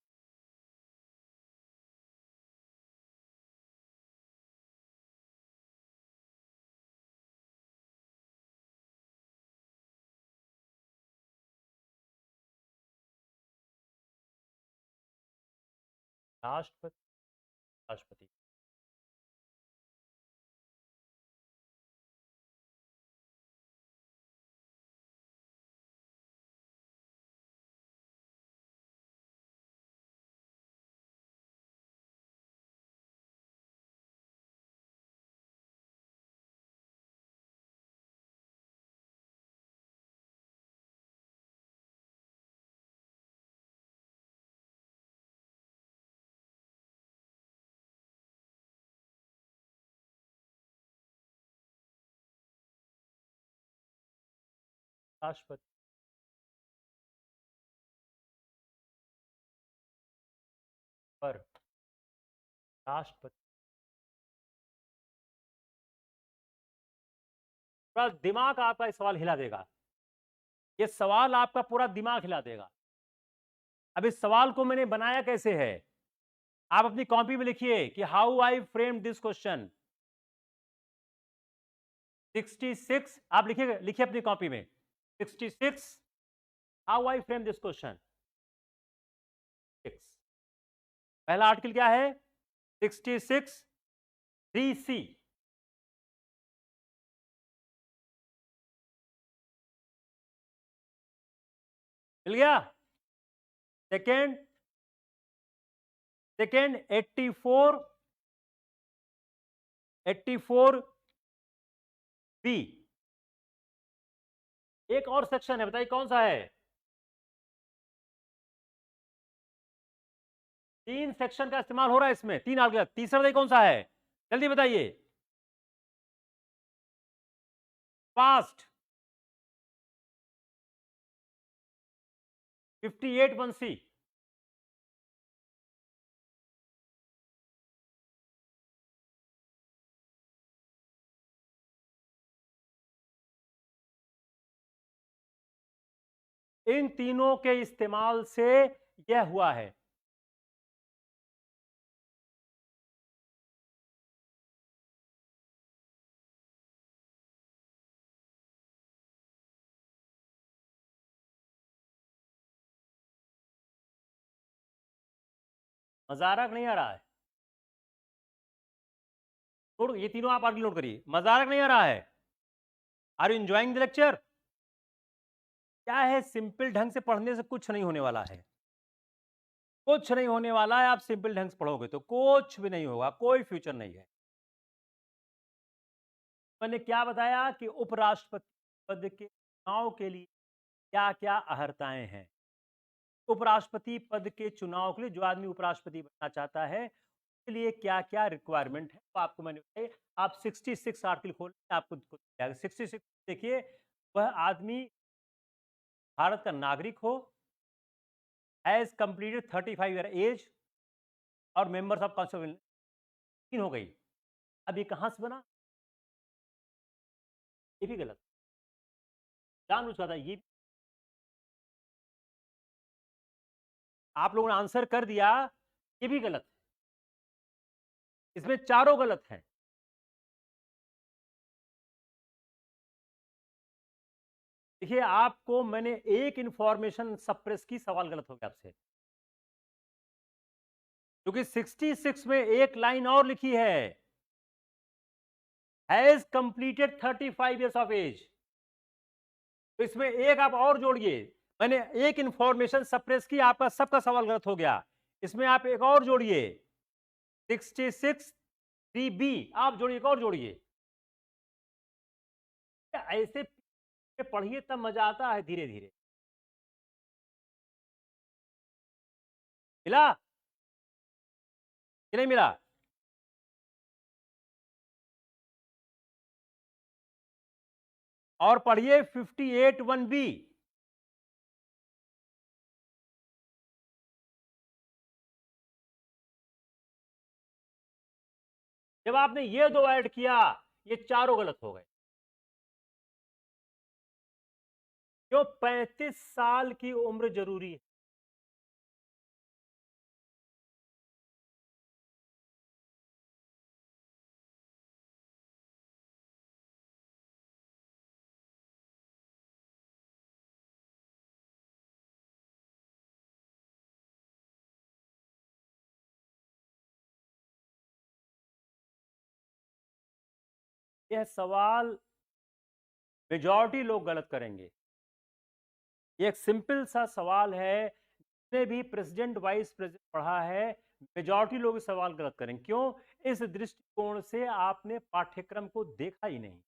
राष्ट्रपति राष्ट्रपति राष्ट्रपति पर राष्ट्रपति। पूरा दिमाग आपका इस सवाल हिला देगा। ये सवाल आपका पूरा दिमाग हिला देगा। अब इस सवाल को मैंने बनाया कैसे है, आप अपनी कॉपी में लिखिए कि how I frame this question. 66 आप लिखिए, लिखिए अपनी कॉपी में 66 how I frame this question. पहला आर्टिकल क्या है? 66 3C। मिल गया? Second 84 B. एक और सेक्शन है, बताइए कौन सा है? 3 सेक्शन का इस्तेमाल हो रहा है इसमें, 3 आर्टिकल। तीसरा बताइए कौन सा है? जल्दी बताइए फास्ट। 58(1)C। इन तीनों के इस्तेमाल से यह हुआ है। मजाक नहीं आ रहा है? ये तीनों आप आगे नोट करिए, मजाक नहीं आ रहा है? Are you enjoying the lecture? क्या है, सिंपल ढंग से पढ़ने से कुछ नहीं होने वाला है। कुछ नहीं होने वाला है। आप सिंपल ढंग से पढ़ोगे तो कुछ भी नहीं होगा, कोई फ्यूचर नहीं है। मैंने क्या बताया कि उपराष्ट्रपति पद के चुनाव के लिए क्या क्या अहर्ताएं हैं। उपराष्ट्रपति पद के चुनाव के लिए जो आदमी उपराष्ट्रपति बनना चाहता है उसके लिए क्या क्या रिक्वायरमेंट है वो आपको मैंने बताया। आप 66 आर्टिकल खोल आपको 66 देखिए। वह आदमी भारत का नागरिक हो, हैज कंप्लीटेड 35 ईयर एज और मेंबर्स ऑफ कॉन्स्टिट्यूशन। तीन हो गई। अब ये कहां से बना? ये भी गलत, जानबूझ का था ये। आप लोगों ने आंसर कर दिया, ये भी गलत। इसमें चारों गलत हैं। देखिए, आपको मैंने एक इंफॉर्मेशन सप्रेस की, सवाल गलत हो गया आपसे, क्योंकि 66 में एक लाइन और लिखी है, has completed 35 years of age. तो इसमें एक आप और जोड़िए, मैंने एक इंफॉर्मेशन सप्रेस की, आपका सबका सवाल गलत हो गया। इसमें आप एक और जोड़िए, 66 3B, आप जोड़िए, एक और जोड़िए। ऐसे पढ़िए तब मजा आता है, धीरे धीरे। मिला कि नहीं मिला? और पढ़िए 58 1B। जब आपने ये दो ऐड किया, ये चारों गलत हो गए। क्यों? 35 साल की उम्र जरूरी है। यह सवाल मेजॉरिटी लोग गलत करेंगे। ये एक सिंपल सा सवाल है, जिसने भी प्रेसिडेंट वाइस प्रेसिडेंट पढ़ा है, मेजॉरिटी लोग इस सवाल गलत करेंगे। क्यों? इस दृष्टिकोण से आपने पाठ्यक्रम को देखा ही नहीं।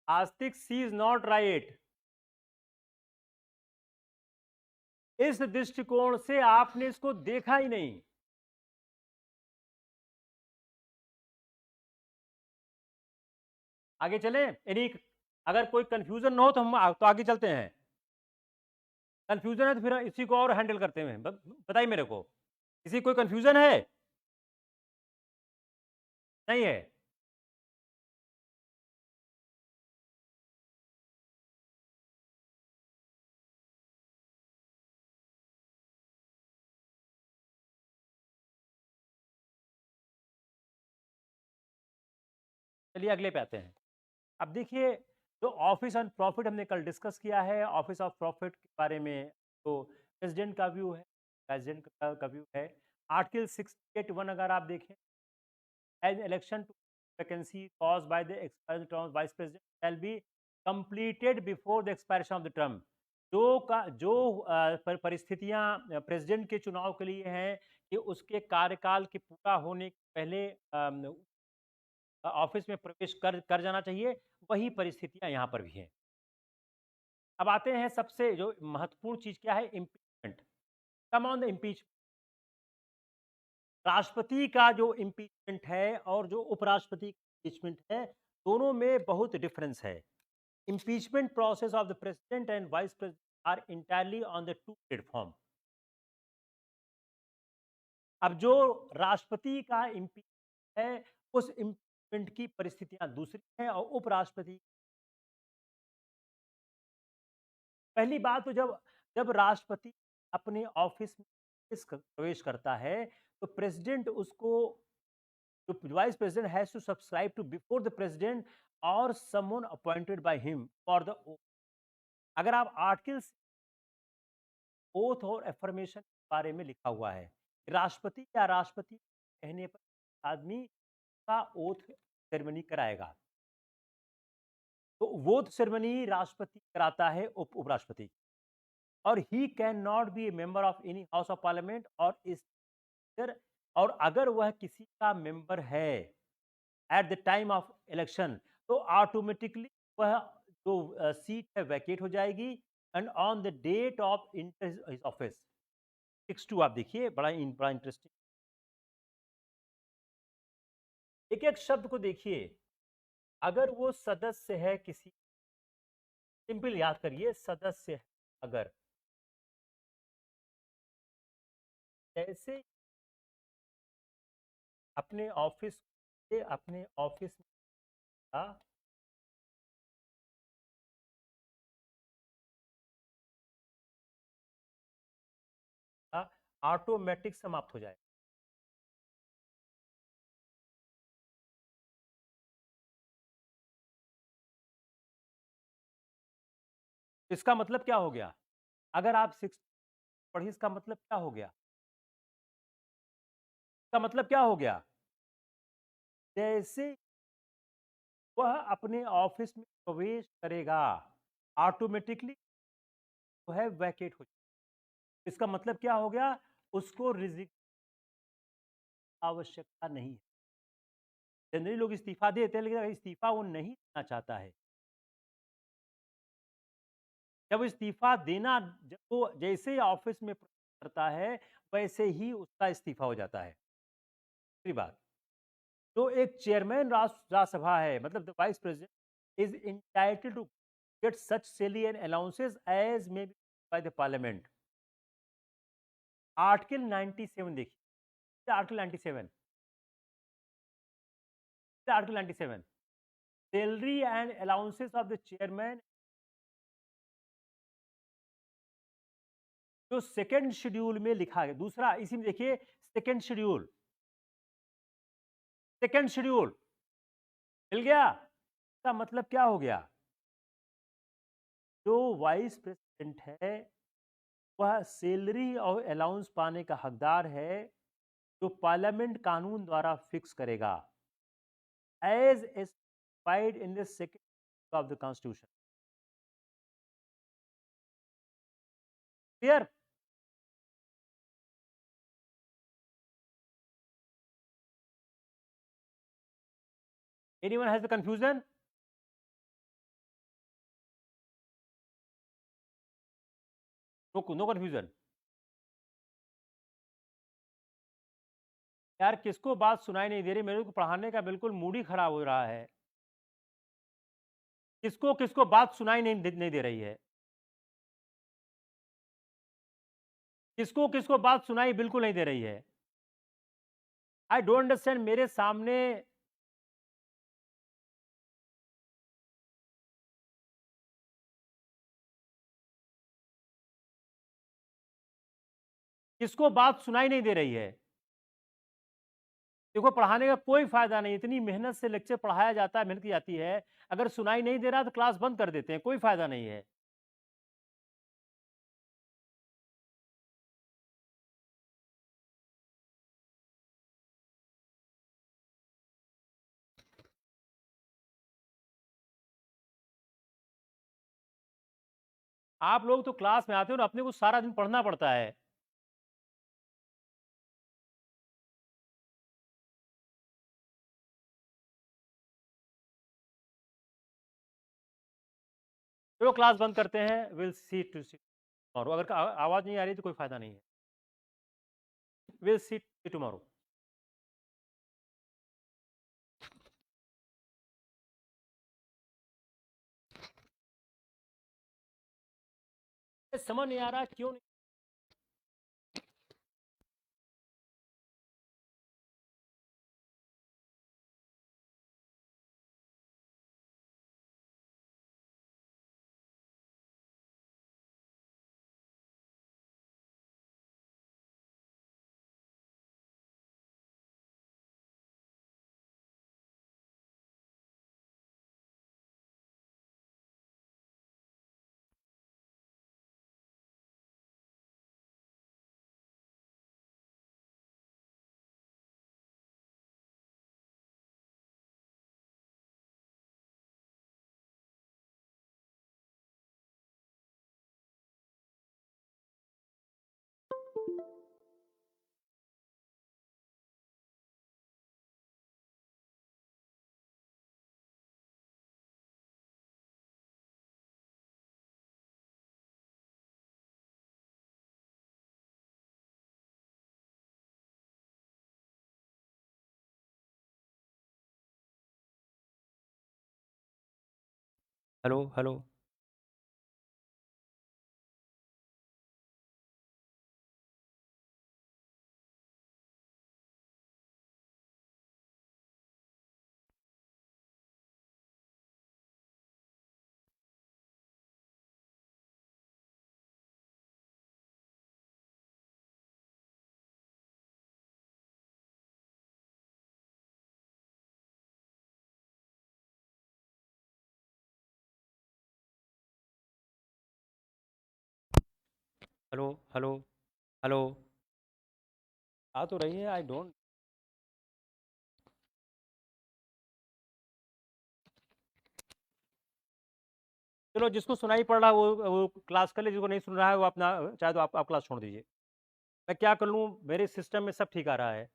आस्तिक, सी इज नॉट राइट। इस दृष्टिकोण से आपने इसको देखा ही नहीं। आगे चले, यानी अगर कोई कंफ्यूजन न हो तो हम तो आगे चलते हैं। कंफ्यूजन है तो फिर इसी को और हैंडल करते हैं। बताइए मेरे को, किसी कोई कंफ्यूजन है? नहीं है? चलिए अगले पे आते हैं। अब देखिए, जो ऑफिस ऑन प्रॉफिट हमने कल डिस्कस किया है, ऑफिस ऑफ प्रॉफिट के बारे में, तो प्रेसिडेंट का व्यू है, प्रेसिडेंट का व्यू है। आर्टिकल 68(1) अगर आप देखें, as election to vacancy caused by the expiring term vice president shall be completed before the expiration of the term. जो परिस्थितियां प्रेसिडेंट के चुनाव के लिए हैं कि उसके कार्यकाल के पूरा होने के पहले ऑफिस में प्रवेश कर जाना चाहिए, वही परिस्थितियां यहां पर भी हैं। अब आते हैं, सबसे जो महत्वपूर्ण चीज क्या है, impeachment. Come on the impeachment. राष्ट्रपति का जो इम्पीचमेंट है और जो उपराष्ट्रपति का इम्पीचमेंट है, दोनों में बहुत डिफरेंस है। Impeachment process of the president and vice president are entirely on the two platform. अब जो राष्ट्रपति का इम्पीचमेंट है, उस इम्पीचमेंट की परिस्थितियां दूसरी हैं, और उपराष्ट्रपति, पहली बात तो जब जब राष्ट्रपति अपने ऑफिस में प्रवेश करता है, तो प्रेसिडेंट उसको, जो vice president has to subscribe to before the president और someone appointed by him for the oath. अगर आप आर्टिकल्स, ओथ और एफर्मेशन के बारे में लिखा हुआ है, राष्ट्रपति या राष्ट्रपति कहने पर आदमी का ओथ सेरेमनी कराएगा। तो वोथ सेरेमनी राष्ट्रपति कराता है उपराष्ट्रपति, और he can not be a member of any house of parliament, और अगर वह किसी का मेंबर है at the time of election, तो ऑटोमेटिकली वह जो सीट है वैकेट हो जाएगी, and on the date of enter office. 6(2) आप देखिए, बड़ा इंटरेस्टिंग। एक एक शब्द को देखिए। अगर वो सदस्य है किसी, सिंपल याद करिए, सदस्य है अगर, जैसे अपने ऑफिस से अपने ऑफिस में ऑटोमेटिक समाप्त हो जाए। इसका मतलब क्या हो गया? अगर आप 6 पढ़िए, इसका मतलब क्या हो गया? इसका मतलब क्या हो गया? जैसे वह अपने ऑफिस में प्रवेश करेगा, ऑटोमेटिकली जो है वैकेट हो जाएगा। इसका मतलब क्या हो गया? उसको रिज़िग्न आवश्यकता नहीं है। जनरली लोग इस्तीफ़ा देते हैं, लेकिन अगर इस्तीफ़ा वो नहीं देना चाहता है, जब इस्तीफ़ा देना जब वो जैसे ही ऑफिस में प्रवेश करता है, वैसे ही उसका इस्तीफ़ा हो जाता है। दूसरी बात, जो एक चेयरमैन राज्यसभा है, मतलब the vice president is entitled to get such salary and allowances as may be by the parliament. Article 97 देखिए, article 97, article 97, salary and allowances of the chairman, जो सेकंड शेड्यूल में लिखा गया। दूसरा इसी में देखिए, सेकंड शेड्यूल, सेकंड शेड्यूल मिल गया। इसका मतलब क्या हो गया? जो वाइस प्रेसिडेंट है, वह सैलरी और अलाउंस पाने का हकदार है, जो पार्लियामेंट कानून द्वारा फिक्स करेगा, as specified in the second of the constitution. Clear? Anyone has the confusion? No confusion. यार किसको बात सुनाई नहीं दे रही? मेरे को पढ़ाने का बिल्कुल मूड ही खराब हो रहा है। किसको किसको बात सुनाई नहीं दे रही है? किसको किसको बात सुनाई बिल्कुल नहीं दे रही है? I don't understand. मेरे सामने किसको बात सुनाई नहीं दे रही है? देखो, पढ़ाने का कोई फायदा नहीं। इतनी मेहनत से लेक्चर पढ़ाया जाता है, मेहनत की जाती है। अगर सुनाई नहीं दे रहा तो क्लास बंद कर देते हैं, कोई फायदा नहीं है। आप लोग तो क्लास में आते हो ना, अपने को सारा दिन पढ़ना पड़ता है। चलो क्लास बंद करते हैं। Will see to see tomorrow. अगर आवाज नहीं आ रही तो कोई फायदा नहीं है। Will see tomorrow. समझ नहीं आ रहा क्यों नहीं। Hello hello. Hello hello hello आ तो रही है, आई डोंट। चलो, जिसको सुनाई पड़ रहा है वो क्लास कर ले, जिसको नहीं सुन रहा है वो अपना, चाहे तो आप क्लास छोड़ दीजिए। मैं क्या कर लूँ, मेरे सिस्टम में सब ठीक आ रहा है।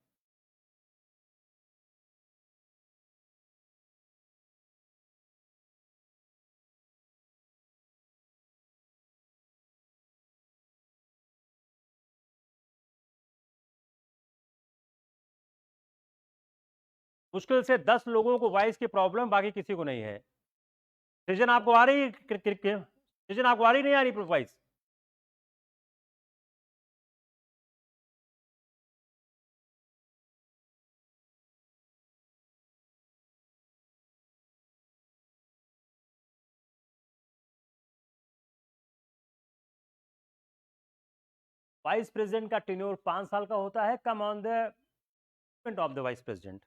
मुश्किल से 10 लोगों को वॉइस की प्रॉब्लम, बाकी किसी को नहीं है। सृजन आपको आ रही है? सृजन आपको आ रही नहीं आ रही वॉइस? वाइस प्रेसिडेंट का टेन्योर 5 साल का होता है। Come on the of the vice president.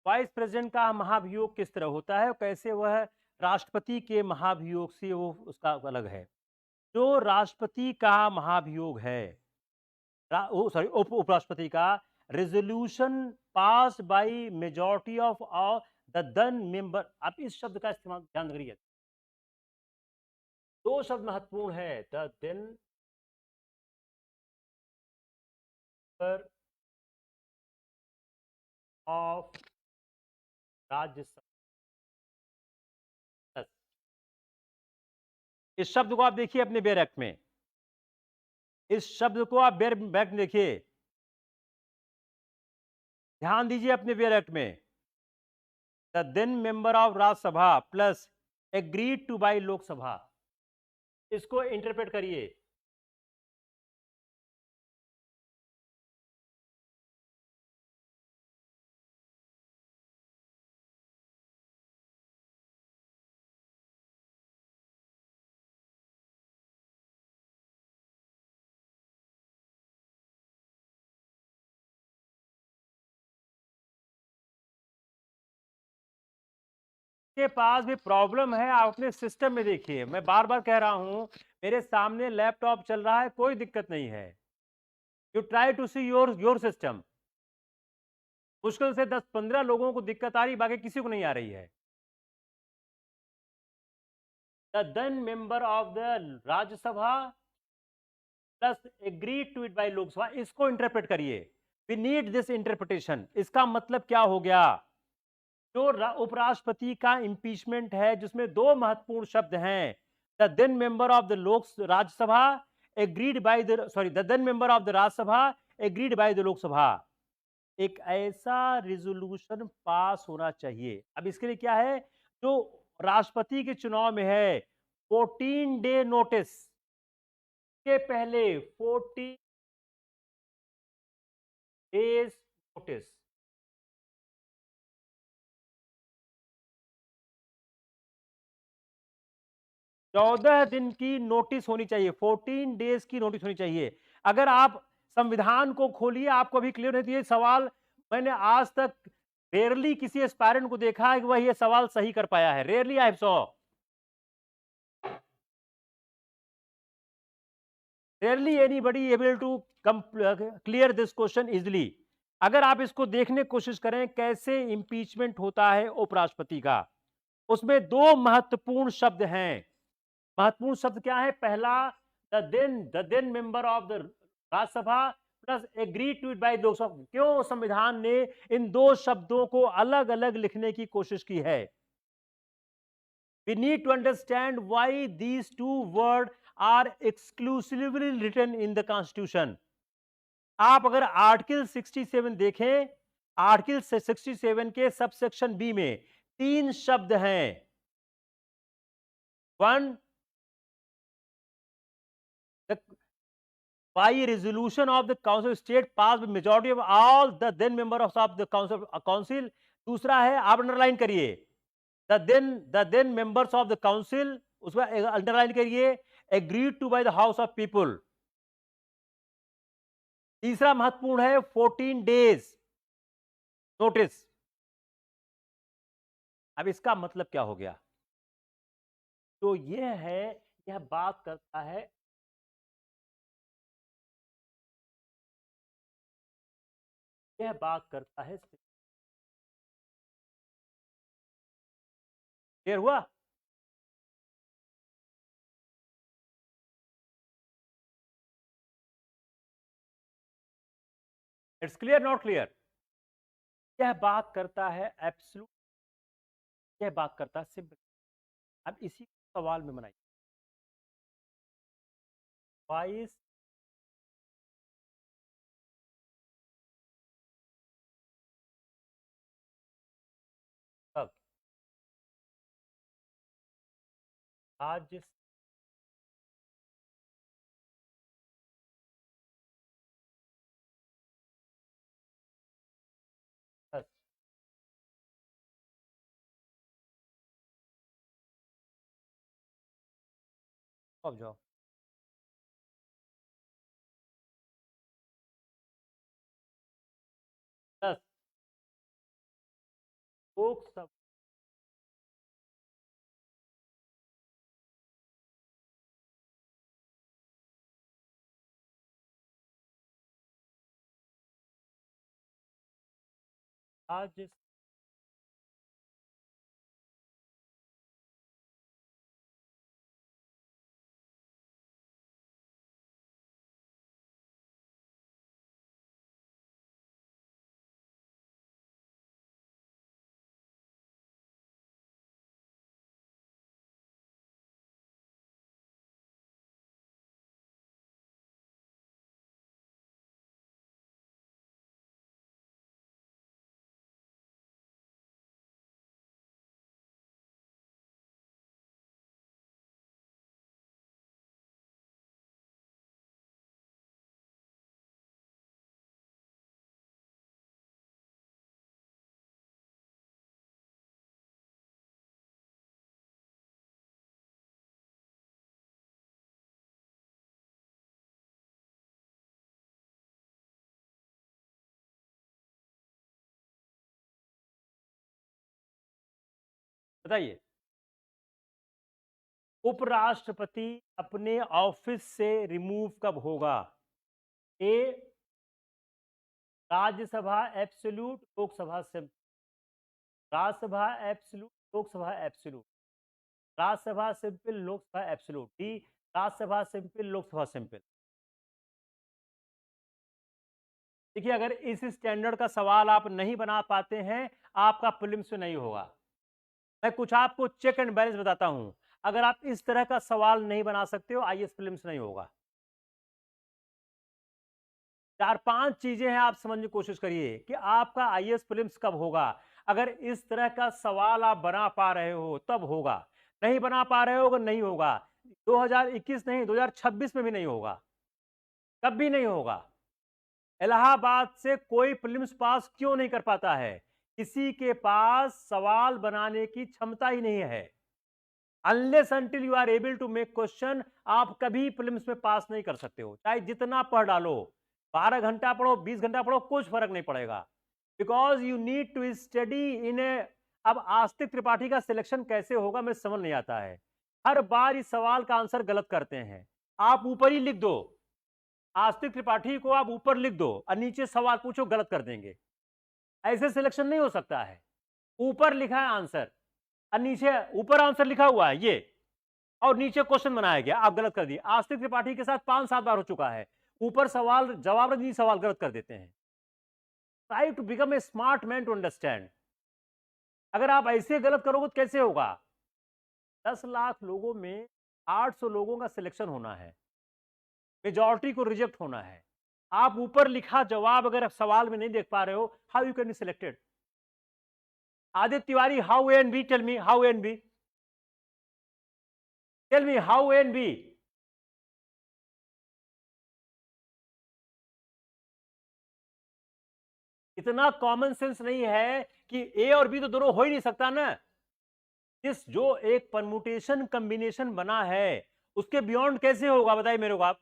Vice president का महाभियोग किस तरह होता है, कैसे वह राष्ट्रपति के महाभियोग से वो उसका अलग है। जो राष्ट्रपति का महाभियोग है, सॉरी उपराष्ट्रपति का, resolution pass by majority of the then member. आप इस शब्द का इस्तेमाल ध्यान करिए। दो शब्द महत्वपूर्ण है, द देन ऑफ राज्यसभा। इस शब्द को आप देखिए अपने बेयर एक्ट में, इस शब्द को आप बेयर एक्ट में देखिए, ध्यान दीजिए अपने बेयर एक्ट में। The then member of Rajya Sabha plus agreed to by Lok Sabha, इसको इंटरप्रेट करिए। के पास भी प्रॉब्लम है, आप अपने सिस्टम में देखिए। मैं बार बार कह रहा हूं, मेरे सामने लैपटॉप चल रहा है, कोई दिक्कत नहीं है। You try to see your system. मुश्किल से 10-15 लोगों को दिक्कत आ रही, बाकी किसी को नहीं आ रही है। The then member of the Rajya Sabha plus agreed to it by Lok Sabha, इसको इंटरप्रेट करिए। We need this interpretation. इसका मतलब क्या हो गया, जो उपराष्ट्रपति का इंपीचमेंट है जिसमें दो महत्वपूर्ण शब्द हैं, the then member of the Lok Rajya Sabha agreed by the, sorry, the then member of the Rajya Sabha agreed by the Lok Sabha, एक ऐसा रिजोल्यूशन पास होना चाहिए। अब इसके लिए क्या है, जो राष्ट्रपति के चुनाव में है, 14 डे नोटिस के पहले 14 डेज नोटिस, 14 दिन की नोटिस होनी चाहिए, 14 डेज की नोटिस होनी चाहिए। अगर आप संविधान को खोलिए, आपको अभी क्लियर नहीं, ये सवाल मैंने आज तक रेयरली किसी एस्पायरेंट को देखा है कि वह ये सवाल सही कर पाया है। Rarely I saw, rarely anybody able to clear this question easily. अगर आप इसको देखने की कोशिश करें कैसे इंपीचमेंट होता है उपराष्ट्रपति का, उसमें दो महत्वपूर्ण शब्द हैं। महत्वपूर्ण शब्द क्या है, पहला the then member of the Rajya Sabha plus agree to it by Lok Sabha. क्यों संविधान ने इन दो शब्दों को अलग अलग लिखने की कोशिश की है? We need to understand why these two words are exclusively written in the Constitution. आप अगर आर्टिकल 67 देखें, आर्टिकल 67 के सबसेक्शन बी में 3 शब्द हैं। 1, by resolution of the council of state passed by majority of all the then members of the council। दूसरा है, आप अंडरलाइन करिए, the then members of the council, उसमें अंडरलाइन करिए, agreed to by the house of people. तीसरा महत्वपूर्ण है 14 days notice. अब इसका मतलब क्या हो गया? तो यह है, यह बात करता है, यह बात करता है, क्लियर हुआ? It's clear not clear? यह बात करता है एब्सोल्यूट, यह बात करता है सिंपल। अब इसी सवाल में बनाइए, वाइस आज अब जाओ, लोकसभा आज बताइए, उपराष्ट्रपति अपने ऑफिस से रिमूव कब होगा? A, Rajya Sabha absolute, Lok Sabha simple. Rajya Sabha absolute, Lok Sabha absolute. Rajya Sabha simple, Lok Sabha absolute. D, Rajya Sabha simple, Lok Sabha simple. देखिए, अगर इस स्टैंडर्ड का सवाल आप नहीं बना पाते हैं, आपका प्रीलिम्स में नहीं होगा। मैं कुछ आपको चेक एंड बैलेंस बताता हूं, अगर आप इस तरह का सवाल नहीं बना सकते हो, आईएएस प्रीलिम्स नहीं होगा। 4-5 चीजें हैं, आप समझने की कोशिश करिए कि आपका आईएएस प्रीलिम्स कब होगा। अगर इस तरह का सवाल आप बना पा रहे हो तब होगा, नहीं बना पा रहे हो नहीं होगा। 2021 नहीं, 2026 में भी नहीं होगा, कभी नहीं होगा। इलाहाबाद से कोई प्रीलिम्स पास क्यों नहीं कर पाता है? किसी के पास सवाल बनाने की क्षमता ही नहीं है। Unless until you are able to make question, आप कभी प्रीलिम्स में पास नहीं कर सकते हो, चाहे जितना पढ़ डालो, 12 घंटा पढ़ो, 20 घंटा पढ़ो, कुछ फर्क नहीं पड़ेगा, because you need to study in a. अब आस्तिक त्रिपाठी का सिलेक्शन कैसे होगा मैं समझ नहीं आता है, हर बार इस सवाल का आंसर गलत करते हैं। आप ऊपर ही लिख दो, आस्तिक त्रिपाठी को आप ऊपर लिख दो और नीचे सवाल पूछो, गलत कर देंगे। ऐसे सिलेक्शन नहीं हो सकता है। ऊपर लिखा है आंसर और नीचे, ऊपर आंसर लिखा हुआ है ये और नीचे क्वेश्चन बनाया गया, आप गलत कर दिए। आस्तिक त्रिपाठी के साथ 5-7 बार हो चुका है, ऊपर सवाल जवाब नहीं, सवाल गलत कर देते हैं। Try to become a smart man to understand. अगर आप ऐसे गलत करोगे तो कैसे होगा? 10 लाख लोगों में 800 लोगों का सिलेक्शन होना है, मेजॉरिटी को रिजेक्ट होना है। आप ऊपर लिखा जवाब अगर सवाल में नहीं देख पा रहे हो, how you can be selected? Aditya Tiwari, how A and B? Tell me how A and B, tell me how A and B. इतना कॉमन सेंस नहीं है कि ए और बी तो दोनों हो ही नहीं सकता ना। इस जो एक परमुटेशन कॉम्बिनेशन बना है उसके बियॉन्ड कैसे होगा, बताइए मेरे को आप।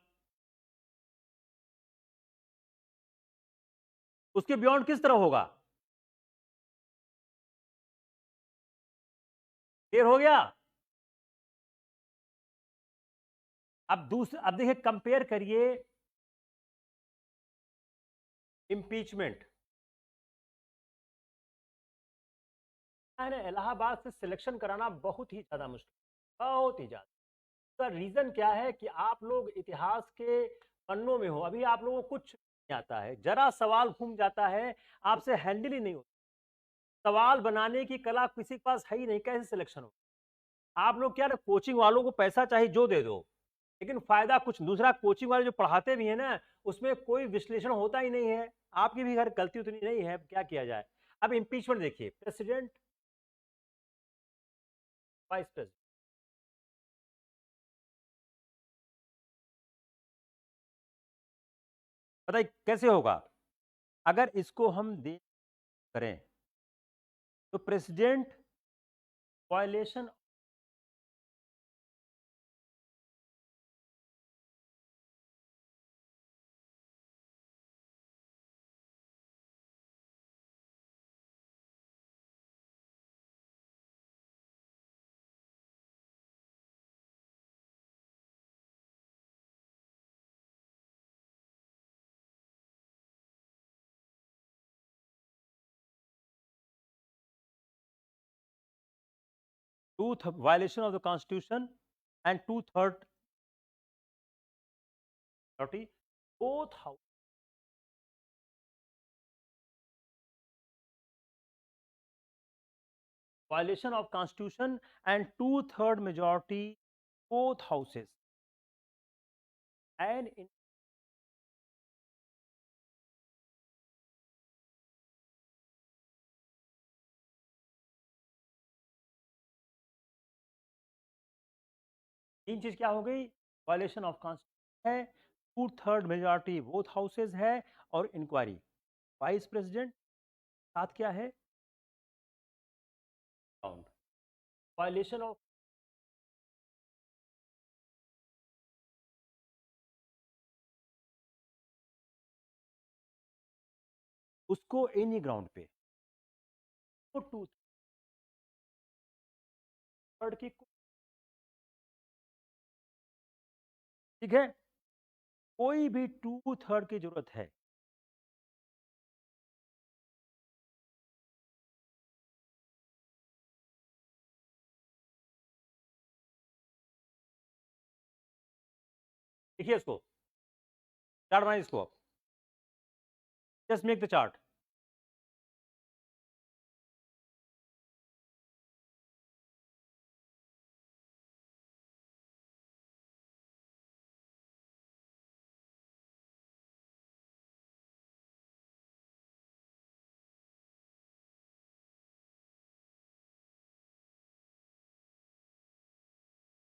उसके बियॉन्ड किस तरह होगा? क्लियर हो गया? अब देखिए, कंपेयर करिए इंपीचमेंट। इलाहाबाद से सिलेक्शन कराना बहुत ही ज्यादा मुश्किल, बहुत ही ज्यादा। उसका रीजन क्या है कि आप लोग इतिहास के पन्नों में हो, अभी आप लोगों को कुछ नहीं आता है, जरा सवाल घूम जाता है, आपसे हैंडल ही नहीं होता। सवाल बनाने की कला किसी के पास है ही नहीं, कैसे सिलेक्शन हो? आप लोग क्या ना, कोचिंग वालों को पैसा चाहिए जो दे दो, लेकिन फायदा कुछ दूसरा। कोचिंग वाले जो पढ़ाते भी है ना, उसमें कोई विश्लेषण होता ही नहीं है। आपकी भी घर गलती उतनी नहीं है, क्या किया जाए। अब इम्पीचमेंट देखिए, प्रेसिडेंट, वाइस प्रेसिडेंट, बताइए कैसे होगा। अगर इसको हम दे करें तो president violation, violation of the constitution and 2/3 both house, violation of constitution and 2/3 majority both houses and in तीन चीज क्या हो गई, वायलेशन ऑफ कॉन्स्टिट्यूशन है, 2/3 मेजॉरिटी बोथ हाउसेज है, और इंक्वायरी। वाइस प्रेसिडेंट साथ क्या है, वायलेशन ऑफ, उसको एनी ग्राउंड पे, तो 2/3 की, ठीक है, कोई भी 2/3 की जरूरत है। देखिए इसको, चार्ट बनाइए इसको, just make the chart.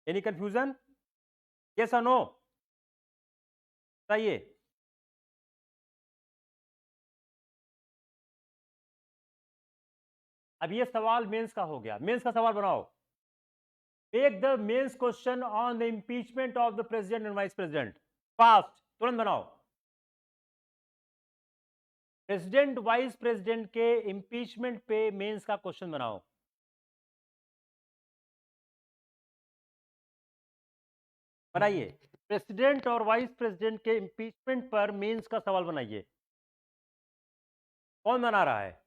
Any confusion, yes और नो, बताइए। अब ये सवाल मेंस का हो गया, मेंस का सवाल बनाओ। Make the mains question on the impeachment of the president and vice president. Fast, तुरंत बनाओ। प्रेसिडेंट वाइस प्रेसिडेंट के इम्पीचमेंट पे मेंस का क्वेश्चन बनाओ। बनाइए, प्रेसिडेंट और वाइस प्रेसिडेंट के इम्पीचमेंट पर मेंस का सवाल बनाइए। कौन बना रहा है?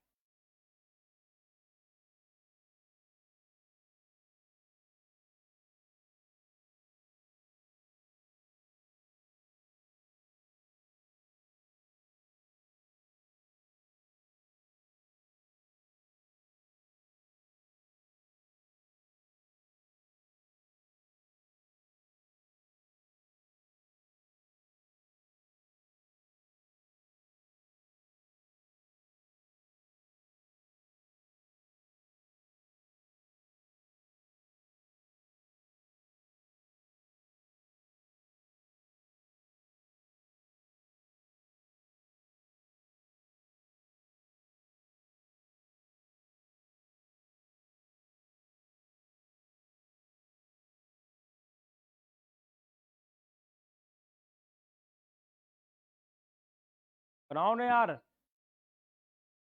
बनाओ ना यार।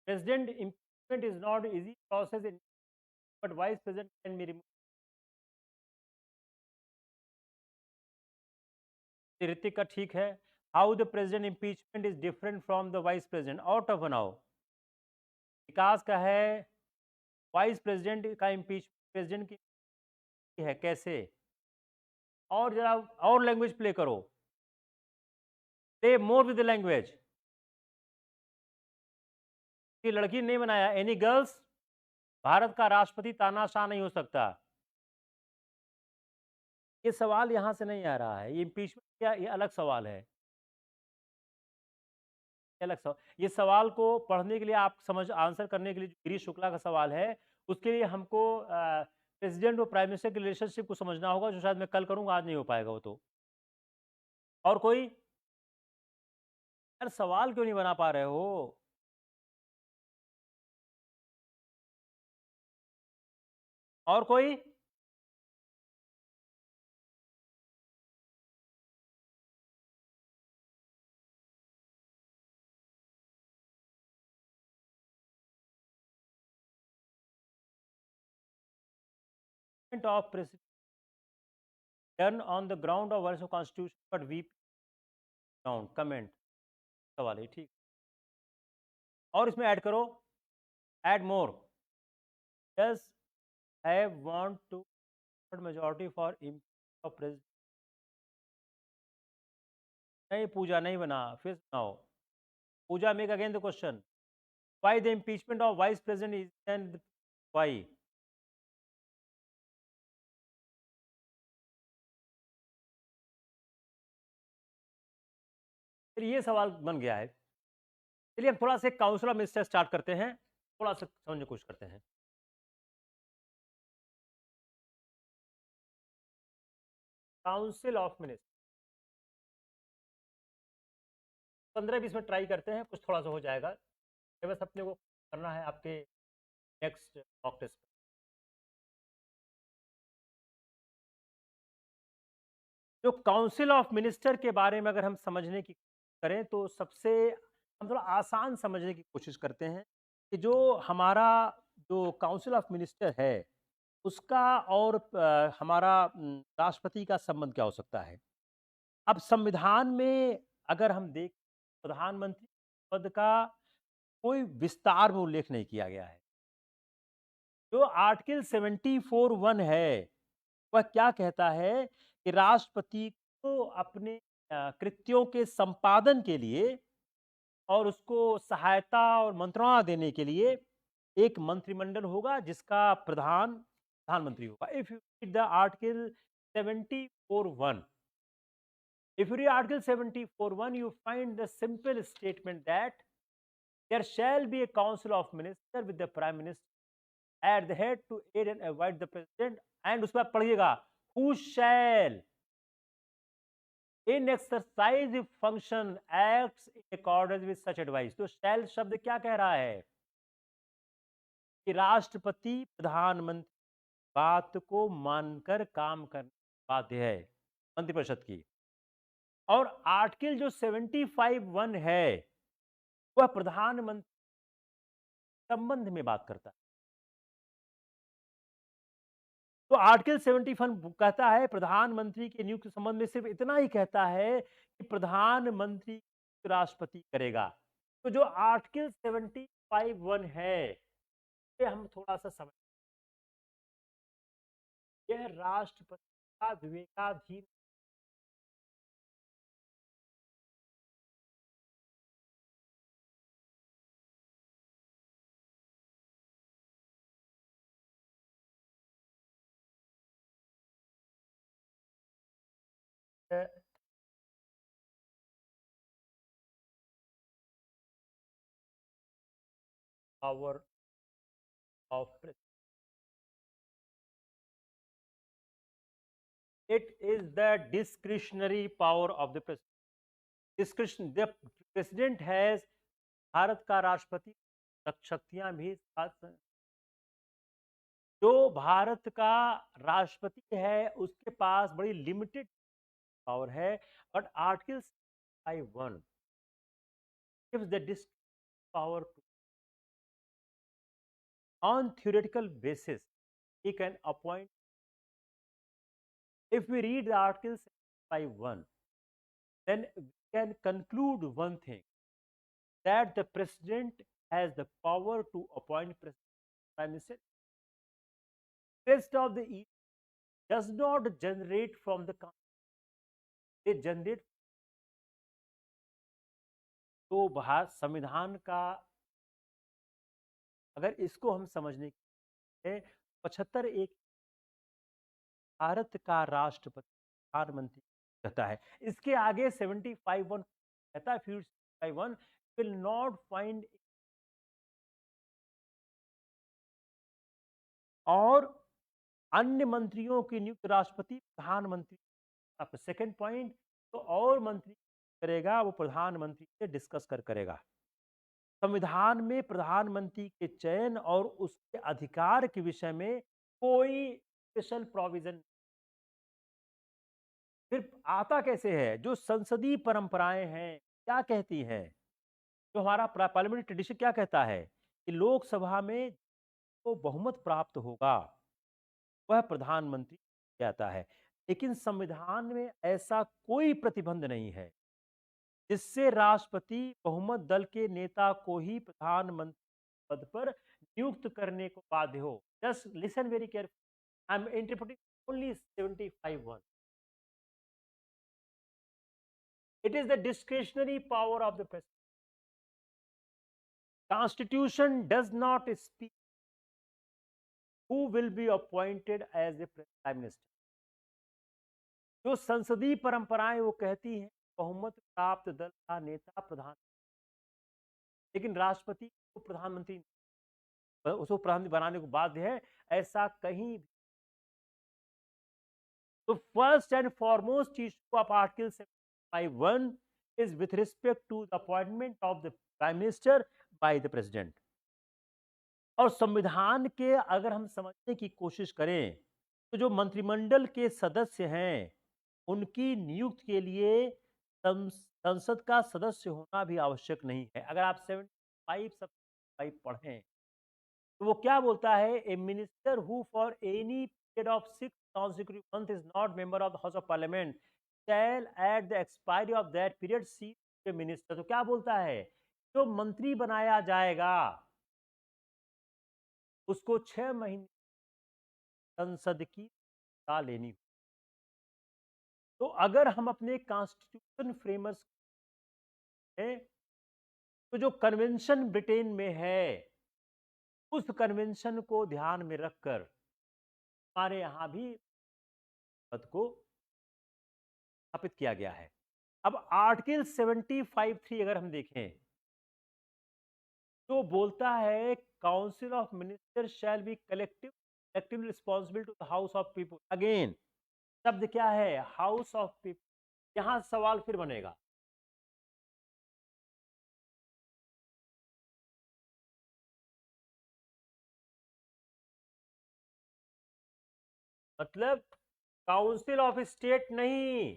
President impeachment is not easy process in but vice president can be remove. Hrithik का ठीक है। How the president impeachment is different from the vice president, और टफ बनाओ। विकास का है वाइस प्रेसिडेंट का इम्पीचमेंट प्रेसिडेंट की है कैसे, और जरा और लैंग्वेज प्ले करो, play more with the language. कि लड़की नहीं बनाया, एनी गर्ल्स, भारत का राष्ट्रपति तानाशाह नहीं हो सकता। ये सवाल यहां से नहीं आ रहा है, ये इम्पीचमेंट क्या, ये अलग सवाल है, अलग सवाल। ये सवाल को पढ़ने के लिए, आप समझ आंसर करने के लिए, गिरीश शुक्ला का सवाल है, उसके लिए हमको प्रेसिडेंट और प्राइम मिनिस्टर की रिलेशनशिप को समझना होगा, जो शायद मैं कल करूंगा, आज नहीं हो पाएगा वो तो। और कोई यार सवाल क्यों नहीं बना पा रहे हो? और कोई? Of president done on the ground of वर्ष constitution but we ground comment सवाल है, ठीक। और इसमें ऐड करो, add more, does have want to majority for of president। नहीं पूजा नहीं बना, फिर सुनाओ। Pooja make again the question, why the impeachment of vice president is and why. फिर ये सवाल बन गया है। चलिए हम थोड़ा सा काउंसिल ऑफ मिनिस्टर स्टार्ट करते हैं, थोड़ा सा समझने की कोशिश करते हैं। Council of minister 15-20 minute try करते हैं, कुछ थोड़ा सा हो जाएगा। ये बस अपने को करना है आपके नेक्स्ट मॉक टेस्ट। जो काउंसिल ऑफ मिनिस्टर के बारे में अगर हम समझने की करें तो सबसे हम थोड़ा आसान समझने की कोशिश करते हैं कि जो हमारा जो काउंसिल ऑफ मिनिस्टर है उसका और हमारा राष्ट्रपति का संबंध क्या हो सकता है। अब संविधान में अगर हम देख, प्रधानमंत्री पद का कोई विस्तार में उल्लेख नहीं किया गया है। जो आर्टिकल 74(1) है वह क्या कहता है कि राष्ट्रपति को अपने कृत्यों के संपादन के लिए और उसको सहायता और मंत्रणा देने के लिए एक मंत्रिमंडल होगा जिसका प्रधानमंत्री होगा। If you read the article 74(1), if you read article 74(1), you find the simple statement that there shall be a council of ministers with the prime minister at the head to aid and avoid the president, and उसके बाद पढ़िएगा, who shall in exercise function acts in accordance with such advice। तो shall शब्द क्या कह रहा है कि राष्ट्रपति प्रधानमंत्री बात को मानकर काम करने बाध्य है, मंत्रिपरिषद की। और आर्टिकल जो 75(1) है वह प्रधानमंत्री संबंध में बात करता है। तो आर्टिकल 71 कहता है प्रधानमंत्री के नियुक्त संबंध में सिर्फ इतना ही कहता है कि प्रधानमंत्री राष्ट्रपति करेगा। तो जो आर्टिकल 75(1) है ये हम थोड़ा सा समझ, यह राष्ट्रपति का विवेकाधीन power of president. It is the discretionary power of the president। Discretion, the president has, Bharat का राष्ट्रपति शक्तियां भी साथ, जो भारत का राष्ट्रपति है उसके पास बड़ी लिमिटेड पावर है। But article 1 gives the district power to, on theoretical basis, he can appoint. If we read the Article 75(1), then we can conclude one thing, that the president has the power to appoint prime minister. Rest of the EU does not generate from the constitution, they generate. तो भारत संविधान का, अगर इसको हम समझने के 75 एक भारत का राष्ट्रपति प्रधानमंत्री कहता है। इसके आगे 75(1) कहता है, 75(1) will not find, और अन्य मंत्रियों की नियुक्ति राष्ट्रपति प्रधानमंत्री। अब सेकंड पॉइंट, तो और मंत्री करेगा वो प्रधानमंत्री से डिस्कस करेगा। संविधान में प्रधानमंत्री के चयन और उसके अधिकार के विषय में कोई स्पेशल प्रोविजन। फिर आता कैसे है? जो संसदीय परंपराएं हैं क्या कहती हैं, जो हमारा पार्लियामेंट्री ट्रेडिशन क्या कहता है कि लोकसभा में तो बहुमत प्राप्त होगा वह प्रधानमंत्री कहता है। लेकिन संविधान में ऐसा कोई प्रतिबंध नहीं है जिससे राष्ट्रपति बहुमत दल के नेता को ही प्रधानमंत्री पद पर नियुक्त करने को बाध्य हो। Just listen very carefully, I am interpreting only 75(1). It is the discretionary power of the president. Constitution does not speak who will be appointed as a prime minister. जो संसदीय परंपराएं वो कहती हैं बहुमत प्राप्त दल का नेता प्रधान, लेकिन राष्ट्रपति को प्रधानमंत्री उसको प्रधानमंत्री बनाने को बाध्य है, ऐसा कहीं भी। तो first and foremost issue of article 75(1) is with respect to the appointment of the prime minister by the president. और संविधान के अगर हम समझने की कोशिश करें तो जो मंत्रिमंडल के सदस्य हैं उनकी नियुक्ति के लिए संसद का सदस्य होना भी आवश्यक नहीं है। अगर आप 75 पढ़ें तो वो क्या बोलता है, a minister who for any period of 6 consecutive months is not member of the House of Parliament shall at the expiry of that period cease to be a minister। तो क्या बोलता है, जो मंत्री बनाया जाएगा उसको 6 महीने संसद की सलाह लेनी होगी। तो अगर हम अपने कॉन्स्टिट्यूशन फ्रेमर्स तो जो कन्वेंशन ब्रिटेन में है उस कन्वेंशन को ध्यान में रखकर हमारे यहां भी पद को स्थापित किया गया है। अब आर्टिकल 75(3) अगर हम देखें तो बोलता है council of minister shall be collectively responsible to the house of people. Again शब्द क्या है, हाउस ऑफ पीपल। यहां सवाल फिर बनेगा, मतलब काउंसिल ऑफ स्टेट नहीं,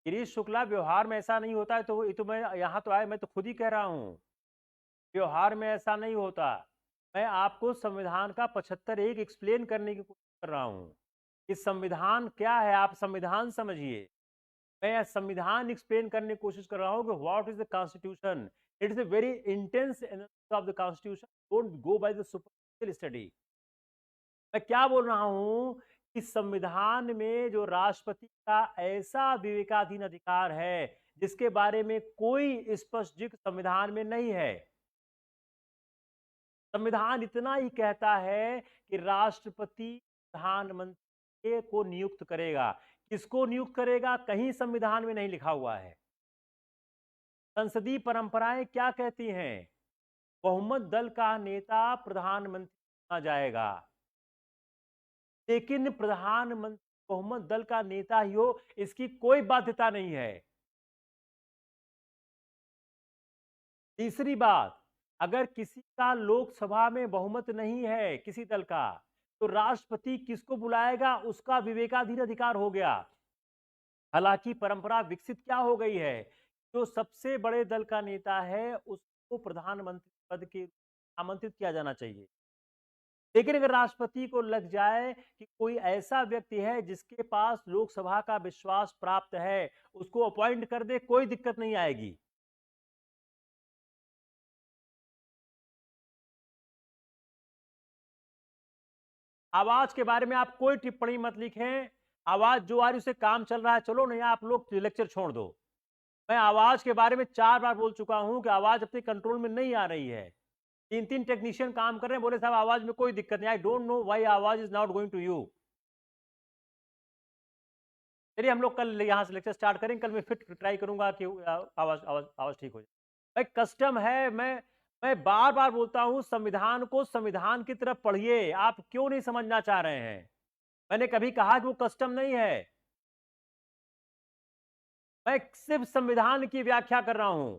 गिरीश शुक्ला व्यवहार में ऐसा नहीं होता है। तो ये तो मैं यहां तो आए, मैं तो खुद ही कह रहा हूं व्यवहार में ऐसा नहीं होता। मैं आपको संविधान का 75(1) एक्सप्लेन करने की कोशिश कर रहा हूं कि संविधान क्या है, आप संविधान समझिए। मैं संविधान एक्सप्लेन करने की कोशिश कर रहा हूं कि what is the constitution. It is a very intense analysis of the constitution, don't go by the superficial study. मैं क्या बोल रहा हूं कि संविधान में जो राष्ट्रपति का ऐसा विवेकाधीन अधिकार है जिसके बारे में कोई स्पष्ट जिक्र संविधान में नहीं है। संविधान इतना ही कहता है कि राष्ट्रपति प्रधानमंत्री को नियुक्त करेगा। किसको नियुक्त करेगा, कहीं संविधान में नहीं लिखा हुआ है। संसदीय परंपराएं क्या कहती हैं, बहुमत दल का नेता प्रधानमंत्री चुना जाएगा, लेकिन प्रधानमंत्री बहुमत दल का नेता ही हो इसकी कोई बाध्यता नहीं है। तीसरी बात, अगर किसी का लोकसभा में बहुमत नहीं है किसी दल का, तो राष्ट्रपति किसको बुलाएगा उसका विवेकाधीन अधिकार हो गया। हालांकि परंपरा विकसित क्या हो गई है, जो सबसे बड़े दल का नेता है उसको प्रधानमंत्री पद के आमंत्रित किया जाना चाहिए। लेकिन अगर राष्ट्रपति को लग जाए कि कोई ऐसा व्यक्ति है जिसके पास लोकसभा का विश्वास प्राप्त है, उसको अपॉइंट कर दे, कोई दिक्कत नहीं आएगी। आवाज के बारे में आप कोई टिप्पणी मत लिखें। आवाज जो आ रही उसे काम चल रहा है, चलो नहीं आप लोग लेक्चर छोड़ दो। मैं आवाज के बारे में 4 बार बोल चुका हूं कि आवाज अपने कंट्रोल में नहीं आ रही है। 3-3 टेक्नीशियन काम कर रहे हैं, बोले साहब आवाज में कोई दिक्कत नहीं। आई डोंट नो व्हाई आवाज is not going to you. चलिए हम लोग कल यहां से लेक्चर स्टार्ट करेंगे। कल मैं फिर ट्राई करूंगा कि आवाज आवाज आवाज ठीक हो जाए। भाई कस्टम है, मैं बार बार बोलता हूं संविधान को संविधान की तरफ पढ़िए। आप क्यों नहीं समझना चाह रहे हैं? मैंने कभी कहा कि वो कस्टम नहीं है। मैं सिर्फ संविधान की व्याख्या कर रहा हूं।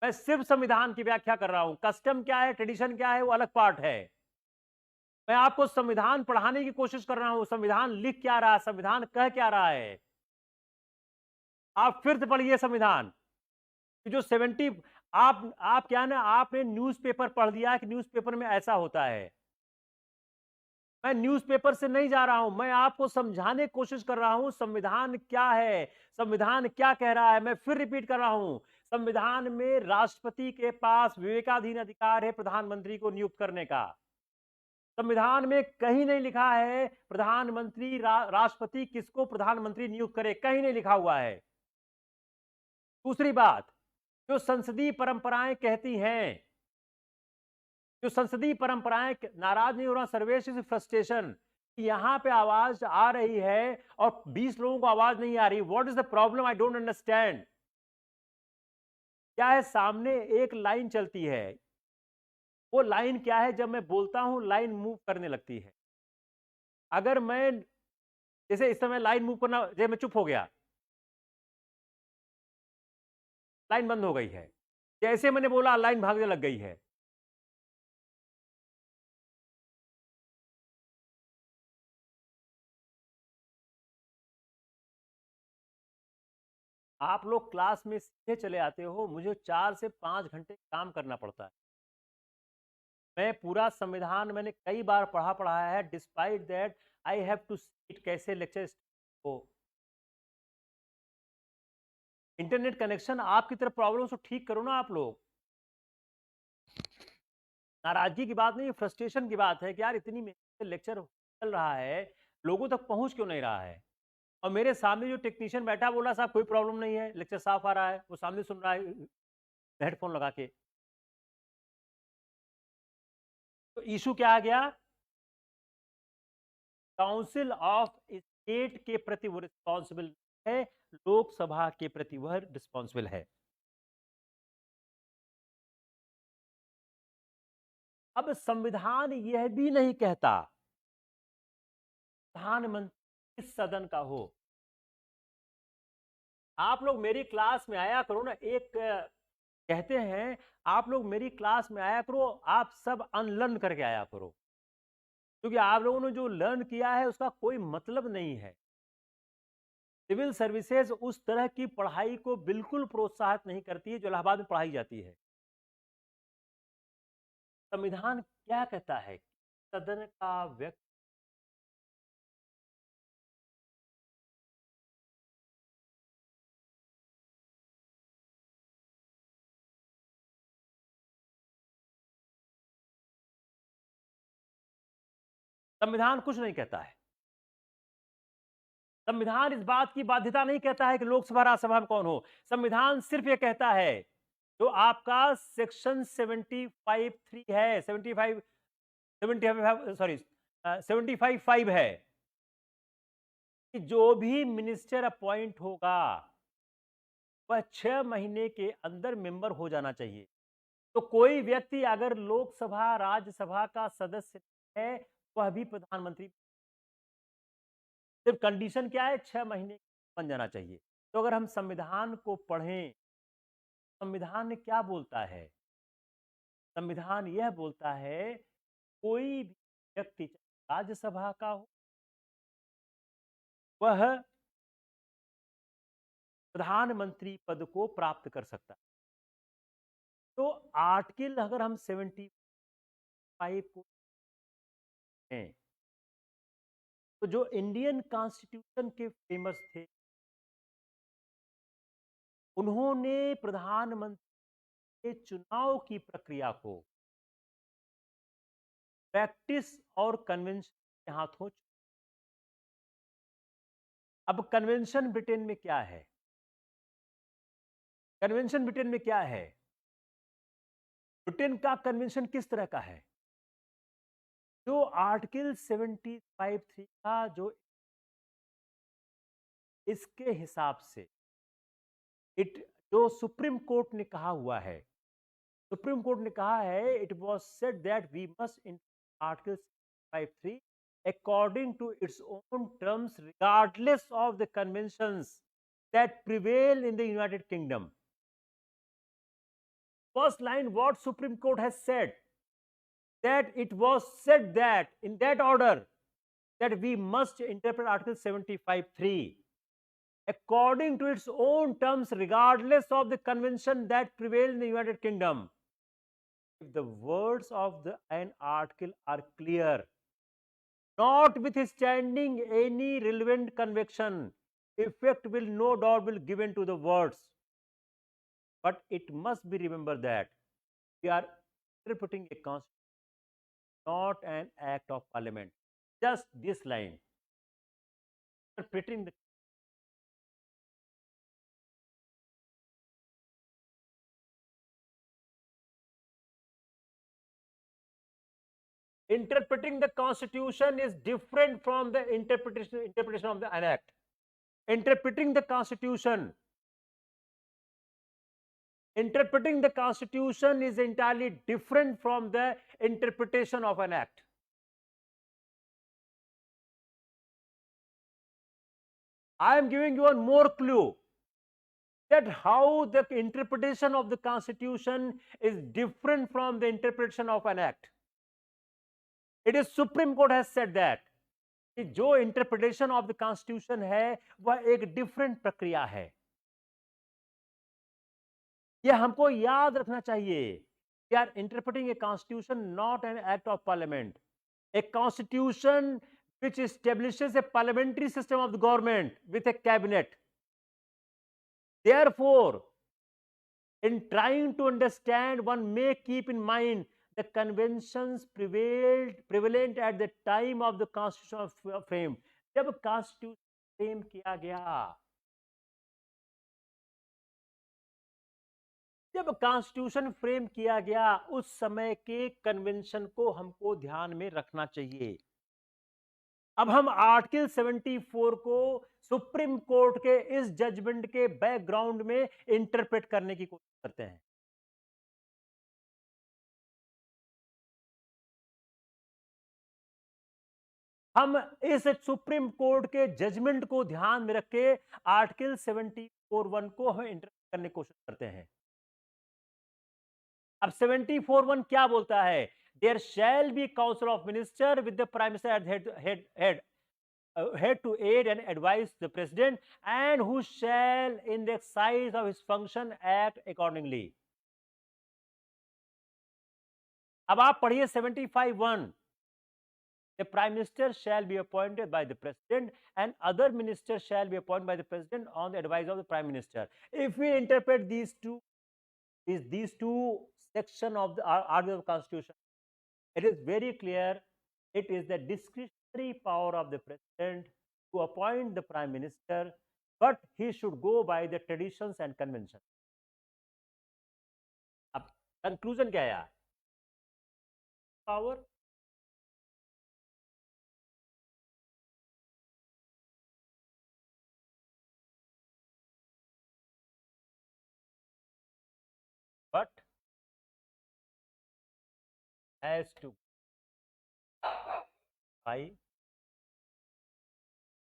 मैं सिर्फ संविधान की व्याख्या कर रहा हूं। कस्टम क्या है, ट्रेडिशन क्या है, वो अलग पार्ट है। मैं आपको संविधान पढ़ाने की कोशिश कर रहा हूं। संविधान लिख क्या रहा है, संविधान कह क्या रहा है। आप फिर से पढ़िए संविधान। जो 70 आप क्या ना, आपने न्यूज़पेपर पढ़ लिया है कि न्यूज़पेपर में ऐसा होता है। मैं न्यूज़पेपर से नहीं जा रहा हूं, मैं आपको समझाने की कोशिश कर रहा हूं संविधान क्या है, संविधान क्या कह रहा है। मैं फिर रिपीट कर रहा हूं, संविधान में राष्ट्रपति के पास विवेकाधीन अधिकार है प्रधानमंत्री को नियुक्त करने का। संविधान में कहीं नहीं लिखा है प्रधानमंत्री राष्ट्रपति किसको प्रधानमंत्री नियुक्त करे, कहीं नहीं लिखा हुआ है। दूसरी बात, जो संसदीय परंपराएं कहती हैं, जो संसदीय परंपराएं, नाराज नहीं हो रहा सर्वेश, इज फ्रस्ट्रेशन। यहां पे आवाज आ रही है और 20 लोगों को आवाज नहीं आ रही। What is the problem? I don't understand. क्या है, सामने एक लाइन चलती है। वो लाइन क्या है? जब मैं बोलता हूं लाइन मूव करने लगती है। अगर मैं जैसे इस समय लाइन मूव करना, जैसे मैं चुप हो गया, लाइन बंद हो गई है। जैसे मैंने बोला लाइन भागने लग गई है। आप लोग क्लास में सीधे चले आते हो, मुझे 4 से 5 घंटे काम करना पड़ता है। मैं पूरा संविधान मैंने कई बार पढ़ाया है। Despite that I have to seat कैसे लेक्चर हो। इंटरनेट कनेक्शन आपकी तरफ प्रॉब्लम तो ठीक करो ना आप लोग। नाराजगी की बात नहीं, फ्रस्ट्रेशन की बात है कि यार इतनी मेहनत से लेक्चर चल रहा है, लोगों तक पहुंच क्यों नहीं रहा है। और मेरे सामने जो टेक्नीशियन बैठा बोला साहब कोई प्रॉब्लम नहीं है, लेक्चर साफ आ रहा है, वो सामने सुन रहा है हेडफोन लगा के। तो इशू क्या आ गया? काउंसिल ऑफ स्टेट के प्रति वो रिस्पॉन्सिबल है, लोकसभा के प्रति वह रिस्पॉन्सिबल है। अब संविधान यह भी नहीं कहता प्रधानमंत्री सदन का हो। आप लोग मेरी क्लास में आया करो ना। एक कहते हैं आप लोग मेरी क्लास में आया करो, आप सब अनलर्न करके आया करो, क्योंकि आप लोगों ने जो लर्न किया है उसका कोई मतलब नहीं है। सिविल सर्विसेज उस तरह की पढ़ाई को बिल्कुल प्रोत्साहित नहीं करती है जो इलाहाबाद में पढ़ाई जाती है। संविधान क्या कहता है? सदन का व्यक्ति, संविधान कुछ नहीं कहता है। संविधान इस बात की बाध्यता नहीं कहता है कि लोकसभा राज्यसभा में कौन हो। संविधान सिर्फ ये कहता है, जो आपका सेक्शन 75(3) है, 75 सॉरी 75(5) है कि जो भी मिनिस्टर अपॉइंट होगा वह 6 महीने के अंदर मेंबर हो जाना चाहिए। तो कोई व्यक्ति अगर लोकसभा राज्यसभा का सदस्य है वह भी प्रधानमंत्री, सिर्फ कंडीशन क्या है, 6 महीने बन जाना चाहिए। तो अगर हम संविधान को पढ़ें संविधान ने क्या बोलता है? संविधान यह बोलता है कोई भी व्यक्ति राज्यसभा का हो, वह प्रधानमंत्री पद को प्राप्त कर सकता है। तो आर्टिकल अगर हम 75 को हैं, तो जो इंडियन कॉन्स्टिट्यूशन के फेमस थे, उन्होंने प्रधानमंत्री के चुनाव की प्रक्रिया को प्रैक्टिस और कन्वेंशन के हाथों। अब कन्वेंशन ब्रिटेन में क्या है? कन्वेंशन ब्रिटेन में क्या है? ब्रिटेन का कन्वेंशन किस तरह का है? जो आर्टिकल 75(3) का जो इसके हिसाब से इट जो सुप्रीम कोर्ट ने कहा हुआ है, सुप्रीम कोर्ट ने कहा है it was said that we must in article 53 according to its own terms regardless of the conventions that prevail in the United Kingdom. First line, what Supreme Court has said, that it was said that in that order that we must interpret article 75(3) according to its own terms regardless of the convention that prevail in the United Kingdom. If the words of an article are clear, notwithstanding any relevant conviction, effect will no doubt be given to the words. But it must be remembered that we are interpreting a constitution, not an act of parliament. Just this line. Interpreting the constitution is different from the interpretation of the an act. Interpreting the constitution is entirely different from the interpretation of an act. I am giving you one more clue that how the interpretation of the constitution is different from the interpretation of an act. It is Supreme Court has said that कि जो interpretation of the constitution है वह एक different प्रक्रिया है। यह हमको याद रखना चाहिए। We are interpreting a constitution not an act of parliament. A constitution which establishes a parliamentary system of the government with a cabinet. Therefore, in trying to understand, one may keep in mind the conventions prevalent at the time of the constitutional frame. जब constitution frame किया गया, जब constitution frame किया गया, उस समय के convention को हमको ध्यान में रखना चाहिए। अब हम आर्टिकल 74 को सुप्रीम कोर्ट के इस जजमेंट के बैकग्राउंड में इंटरप्रेट करने की कोशिश करते हैं। हम इस सुप्रीम कोर्ट के जजमेंट को ध्यान में रख के आर्टिकल 74(1) को हम इंटरप्रेट करने की कोशिश करते हैं। अब 74(1) क्या बोलता है? There shall be council of minister with the prime minister at head to aid and advise the president and who shall in the exercise of his function act accordingly. अब आप पढ़िए 75(1). The prime minister shall be appointed by the president and other ministers shall be appointed by the president on the advice of the prime minister. If we interpret these two sections of the article of constitution, it is very clear it is the discretionary power of the president to appoint the prime minister, but he should go by the traditions and conventions. अब conclusion क्या है? Power but has to by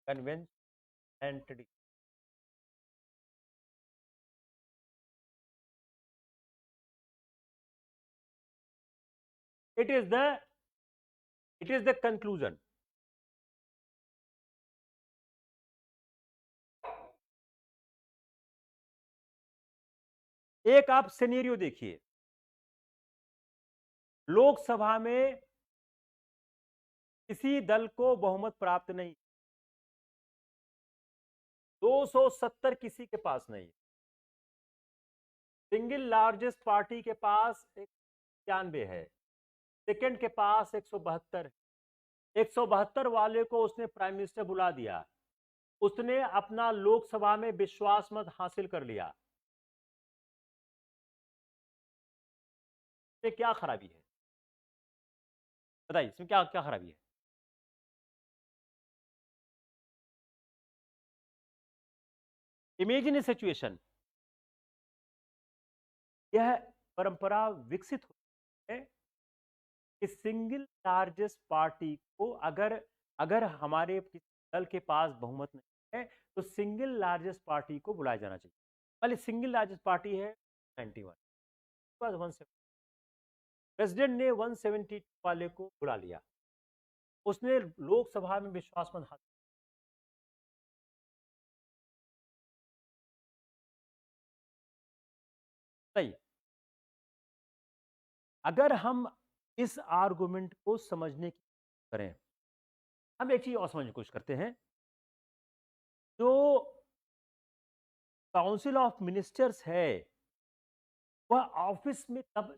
convention and tradition. It is the conclusion. एक आप scenario देखिए, लोकसभा में किसी दल को बहुमत प्राप्त नहीं, 270 किसी के पास नहीं, सिंगल लार्जेस्ट पार्टी के पास 91 है, सेकंड के पास 172 है, 172 वाले को उसने प्राइम मिनिस्टर बुला दिया, उसने अपना लोकसभा में विश्वास मत हासिल कर लिया। इसमें क्या खराबी है बताइए, इसमें क्या क्या खराबी है? इमेजिन ए सिचुएशन, यह परंपरा विकसित हुई है कि सिंगल लार्जेस्ट पार्टी को अगर हमारे किसी दल के पास बहुमत नहीं है तो सिंगल लार्जेस्ट पार्टी को बुलाया जाना चाहिए। पहले सिंगल लार्जेस्ट पार्टी है 91, बाद 170, प्रेसिडेंट ने 172 वाले को बुला लिया, उसने लोकसभा में विश्वास मत हासिल। सही, अगर हम इस आर्गुमेंट को समझने की करें, हम एक चीज और समझने की कोशिश करते हैं, जो काउंसिल ऑफ मिनिस्टर्स है वह ऑफिस में कब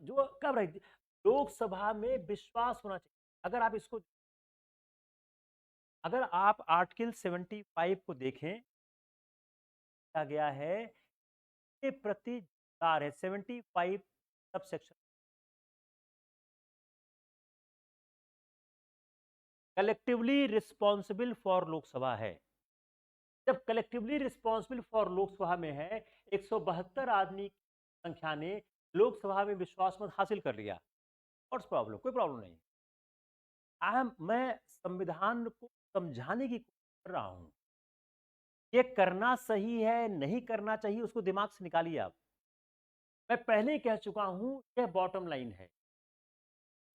रहती, लोकसभा में विश्वास होना चाहिए। अगर आप आर्टिकल 75 को देखें, क्या गया है, ये प्रति है 75 sub section, collectively responsible for Lok Sabha है। जब कलेक्टिवली रिस्पॉन्सिबल फॉर लोकसभा में है, 172 आदमी की संख्या ने लोकसभा में विश्वास मत हासिल कर लिया, और प्रॉब्लम, कोई प्रॉब्लम नहीं। मैं संविधान को समझाने की कोशिश कर रहा हूं, ये करना सही है नहीं करना चाहिए उसको दिमाग से निकालिए आप। मैं पहले ही कह चुका हूं, यह बॉटम लाइन है।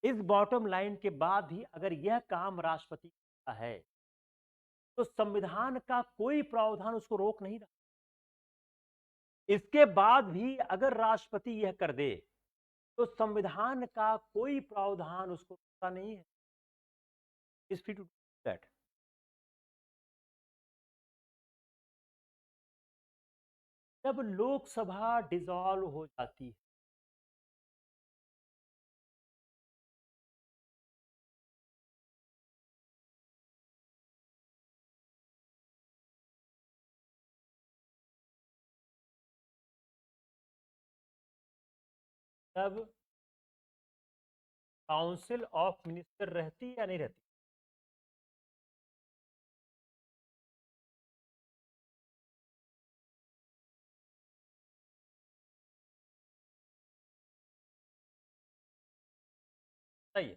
इस बॉटम लाइन के बाद भी अगर यह काम राष्ट्रपति का है तो संविधान का कोई प्रावधान उसको रोक नहीं रहा। इसके बाद भी अगर राष्ट्रपति यह कर दे तो संविधान का कोई प्रावधान उसको रोकता नहीं है। Is free to do that. जब लोकसभा डिसॉल्व हो जाती है, तब काउंसिल ऑफ मिनिस्टर रहती या नहीं रहती? सही है।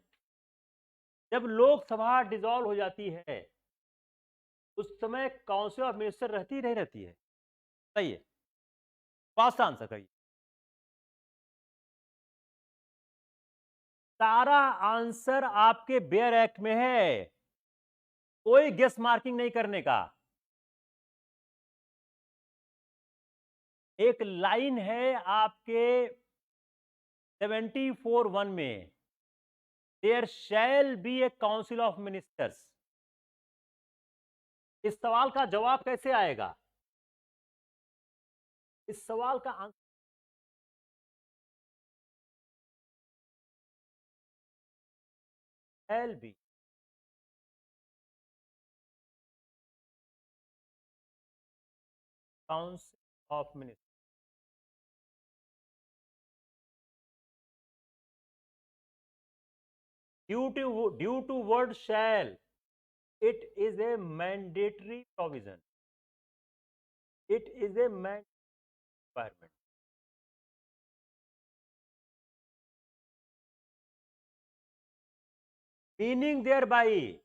जब लोकसभा डिसॉल्व हो जाती है उस समय काउंसिल ऑफ मिनिस्टर रहती नहीं रहती है? सही है, फास्ट आंसर करिए। सारा आंसर आपके बेयर एक्ट में है, कोई गेस मार्किंग नहीं करने का। एक लाइन है आपके 74(1) में, there shall be a council of ministers. इस सवाल का जवाब कैसे आएगा? इस सवाल का answer shall be council of ministers. due to word shall, it is a mandatory provision, it is a mandatory requirement. Meaning thereby,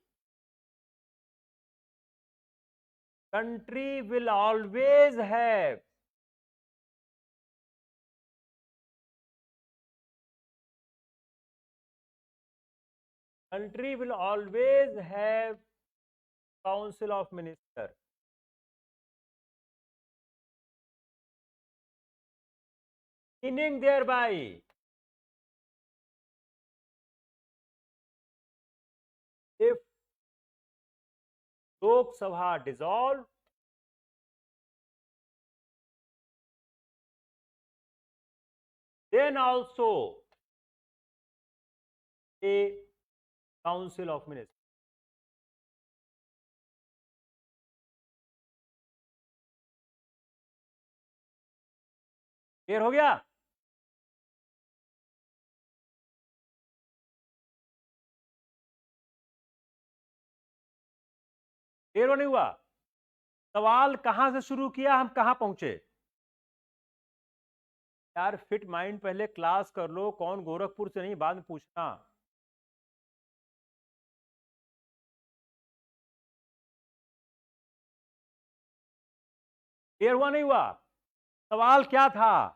country will always have country will always have council of minister. Meaning thereby, if Lok Sabha dissolved, then also a council of ministers. Clear हो गया? Clear हो नहीं हुआ? सवाल कहां से शुरू किया, हम कहां पहुंचे? यार फिट माइंड पहले क्लास कर लो, कौन गोरखपुर से नहीं बाद में पूछना। क्लियर हुआ नहीं हुआ? सवाल क्या था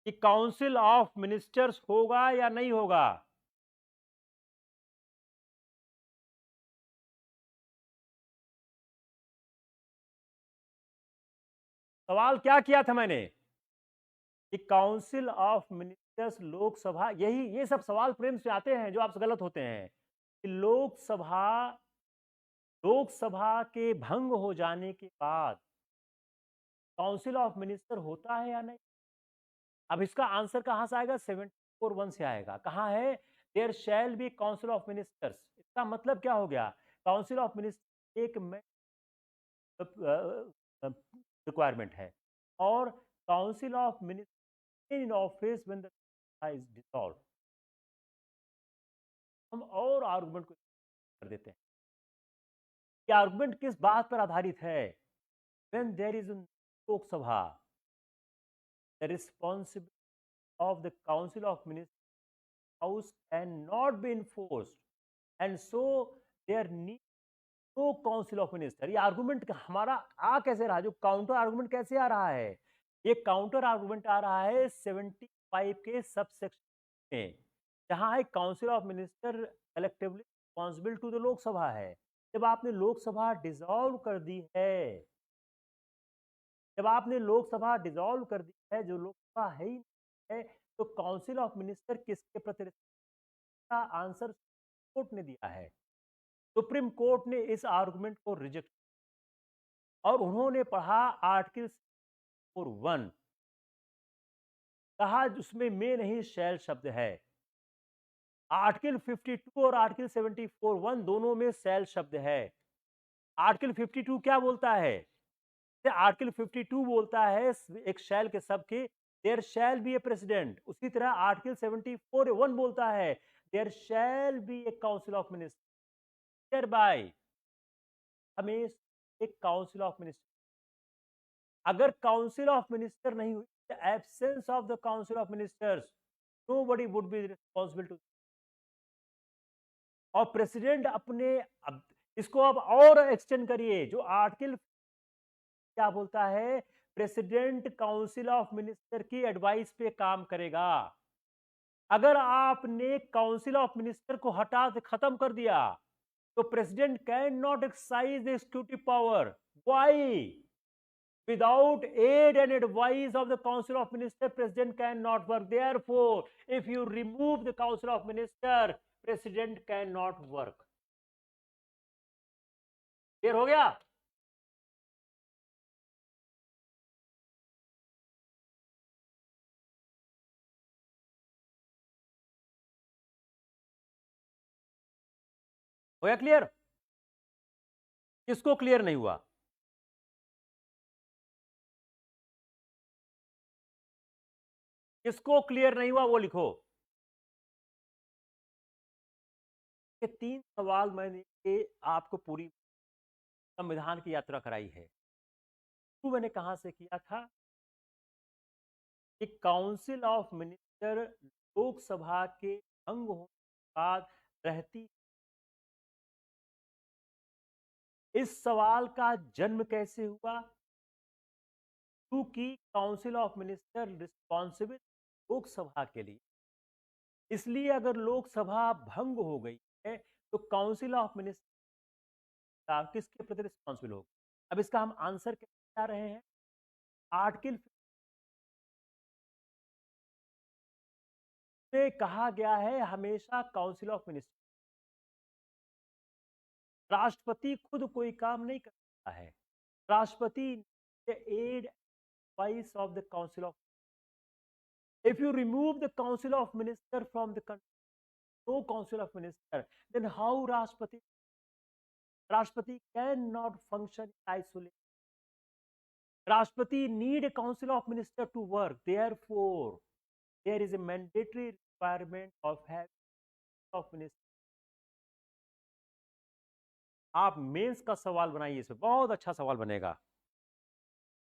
कि काउंसिल ऑफ मिनिस्टर्स होगा या नहीं होगा? सवाल क्या किया था मैंने कि काउंसिल ऑफ मिनिस्टर्स लोकसभा, यही ये सब सवाल प्रेम से आते हैं जो आपसे गलत होते हैं कि लोकसभा के भंग हो जाने के बाद काउंसिल ऑफ मिनिस्टर होता है या नहीं। अब इसका आंसर कहां से आएगा? 74(1) से आएगा। कहां है? There shall be council of ministers. इसका मतलब क्या हो गया? काउंसिल ऑफ मिनिस्टर एक रिक्वायरमेंट है और council of minister in office when the is dissolve. हम और आर्गुमेंट को कर देते हैं कि आर्गुमेंट किस बात पर आधारित है? When there is Lok Sabha, the responsibility of the Council of Ministers House cannot be enforced, and so there need no Council of Minister। ये आर्गुमेंट हमारा आ कैसे रहा? जो काउंटर आर्गुमेंट कैसे आ रहा है? ये काउंटर आर्गुमेंट आ रहा है 75 के सब सेक्शन में, जहां है council of minister collectively responsible to the Lok Sabha है। जब आपने लोकसभा डिसॉल्व कर दी है, जब आपने लोकसभा डिसॉल्व कर दी है, जो लोकसभा है ही है, तो काउंसिल ऑफ मिनिस्टर किसके प्रति? का आंसर कोर्ट ने दिया है। सुप्रीम कोर्ट ने इस आर्गुमेंट को रिजेक्ट और उन्होंने पढ़ा आर्टिकल 1, कहा उसमें में नहीं शैल शब्द है। आर्टिकल 52 और आर्टिकल 74(1) दोनों में शैल शब्द है। आर्टिकल 52 क्या बोलता है? आर्टिकल 52 बोलता है एक शैल के शब्द की, there shall be a president. उसी तरह आर्टिकल 74(1) बोलता है there shall be a council of minister. By हमें एक काउंसिल ऑफ मिनिस्टर, अगर काउंसिल ऑफ मिनिस्टर नहीं हुई, absence of the council of ministers, nobody would be responsible to. और प्रेसिडेंट अपने, अब इसको अब और एक्सटेंड करिए, जो आर्टिकल क्या बोलता है? प्रेसिडेंट काउंसिल ऑफ मिनिस्टर की एडवाइस पे काम करेगा। अगर आपने काउंसिल ऑफ मिनिस्टर को हटा के खत्म कर दिया, तो president can not exercise the executive power. Why? Without aid and advice of the Council of Ministers, President cannot work. Therefore, if you remove the Council of Ministers, President cannot work. Clear हो गया? हो गया clear? किसको clear नहीं हुआ? किसको clear नहीं हुआ वो लिखो। ये 3 सवाल मैंने आपको पूरी संविधान की यात्रा कराई है। तो मैंने कहां से किया था कि काउंसिल ऑफ मिनिस्टर लोकसभा के भंग होने के बाद रहती। इस सवाल का जन्म कैसे हुआ? क्योंकि council of minister responsible Lok Sabha के लिए, इसलिए अगर लोकसभा भंग हो गई है तो काउंसिल ऑफ मिनिस्टर किसके प्रति रिस्पॉन्सिबल होगा? अब इसका हम आंसर क्या रहे हैं? आर्टिकल में कहा गया है हमेशा काउंसिल ऑफ मिनिस्टर, राष्ट्रपति खुद कोई काम नहीं कर सकता है, राष्ट्रपति aid advice of the council of, if you remove the council of minister from the country, no council of minister, then how Rashtrapati cannot function in isolation. Rashtrapati need a council of minister to work. Therefore, there is a mandatory requirement of having of minister. आप mains का सवाल बनाइए, इसमें बहुत अच्छा सवाल बनेगा,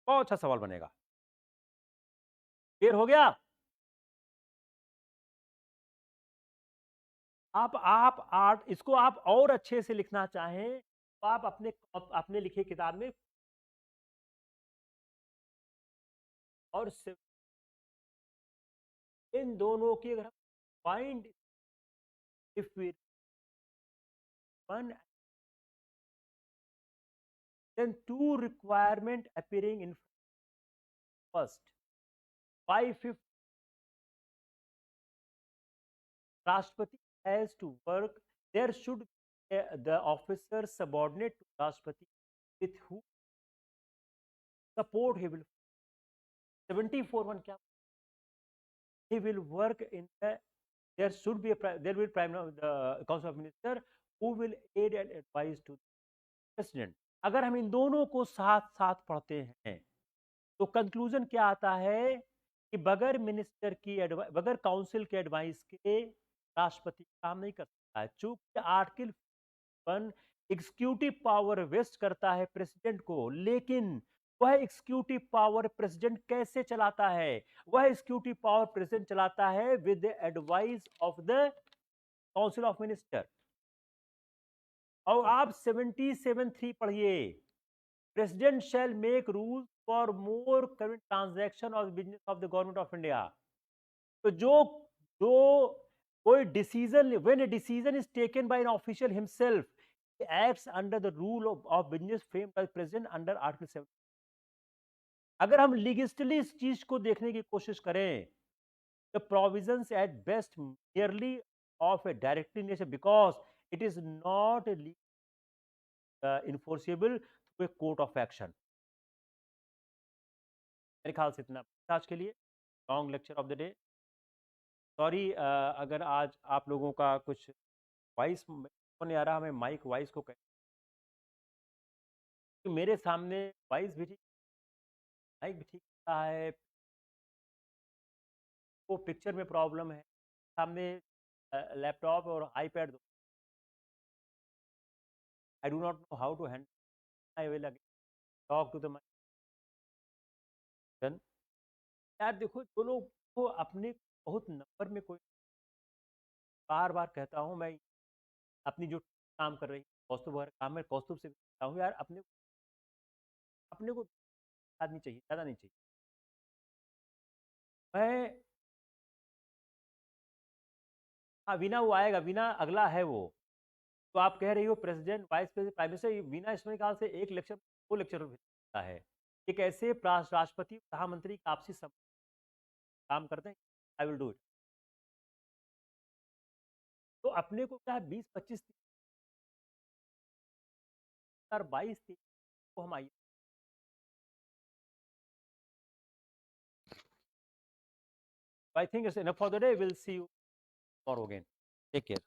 बहुत अच्छा सवाल बनेगा। क्लियर हो गया? आप इसको आप और अच्छे से लिखना चाहें तो आप अपने लिखे किताब में और इन दोनों की अगर find if we one then two requirement appearing in first 5/5 Rashtrapati has to work, there should be the officer subordinate to Rashtrapati with who support he will 74(1) क्या he will work in the there should be there will prime the council of minister who will aid and advise to the president। अगर हम इन दोनों को साथ साथ पढ़ते हैं तो कंक्लूजन क्या आता है कि बगैर मिनिस्टर की बगैर काउंसिल के एडवाइस के राष्ट्रपति काम नहीं कर सकता है। चूंकि आर्टिकल 1 एग्जीक्यूटिव पावर वेस्ट करता है प्रेसिडेंट को, लेकिन वह एग्जीक्यूटिव पावर प्रेसिडेंट कैसे चलाता है? वह एग्जीक्यूटिव पावर प्रेसिडेंट चलाता है with the advice of the council of minister. और आप 77(3) पढ़िए, president shell make rules for more current transaction of business of the government of India. तो जो कोई decision when a decision is taken by an official himself acts under the rule of business frame by president under article 7। अगर हम लीगिस्टली इस चीज को देखने की कोशिश करें, the provisions at best nearly of a directly nature because it is not enforceable through a court of action. मेरे ख्याल से इतना आज के लिए, long lecture of the day. Sorry अगर आज आप लोगों का कुछ वॉइस नहीं आ रहा, हमें माइक वॉइस को मेरे सामने वॉइस भी ठीक, माइक भी ठीक रहा है, वो पिक्चर में प्रॉब्लम है, सामने लैपटॉप और आईपैड दो। I do not know how to handle, I will again talk to the mike. यार देखो, जो लोग को अपने बहुत नंबर में कोई बार बार कहता हूँ मैं, अपनी जो काम कर रही कौस्तुभ वगैरह काम है, कौस्तुभ से कहता हूँ यार अपने को आदमी चाहिए, ज़्यादा नहीं चाहिए। मैं हाँ, वीना वो आएगा, वीना अगला है वो। तो आप कह रही हो president vice president prime minister, Veena इसमें ख्याल से एक लेक्चर 2 लेक्चर होता है कि कैसे राष्ट्रपति प्रधानमंत्री आपसी काम करते हैं। आई विल डू इट। तो अपने को क्या 20-25-22 को हम आइए। I think it's enough for the day. We'll see you tomorrow again. Take care.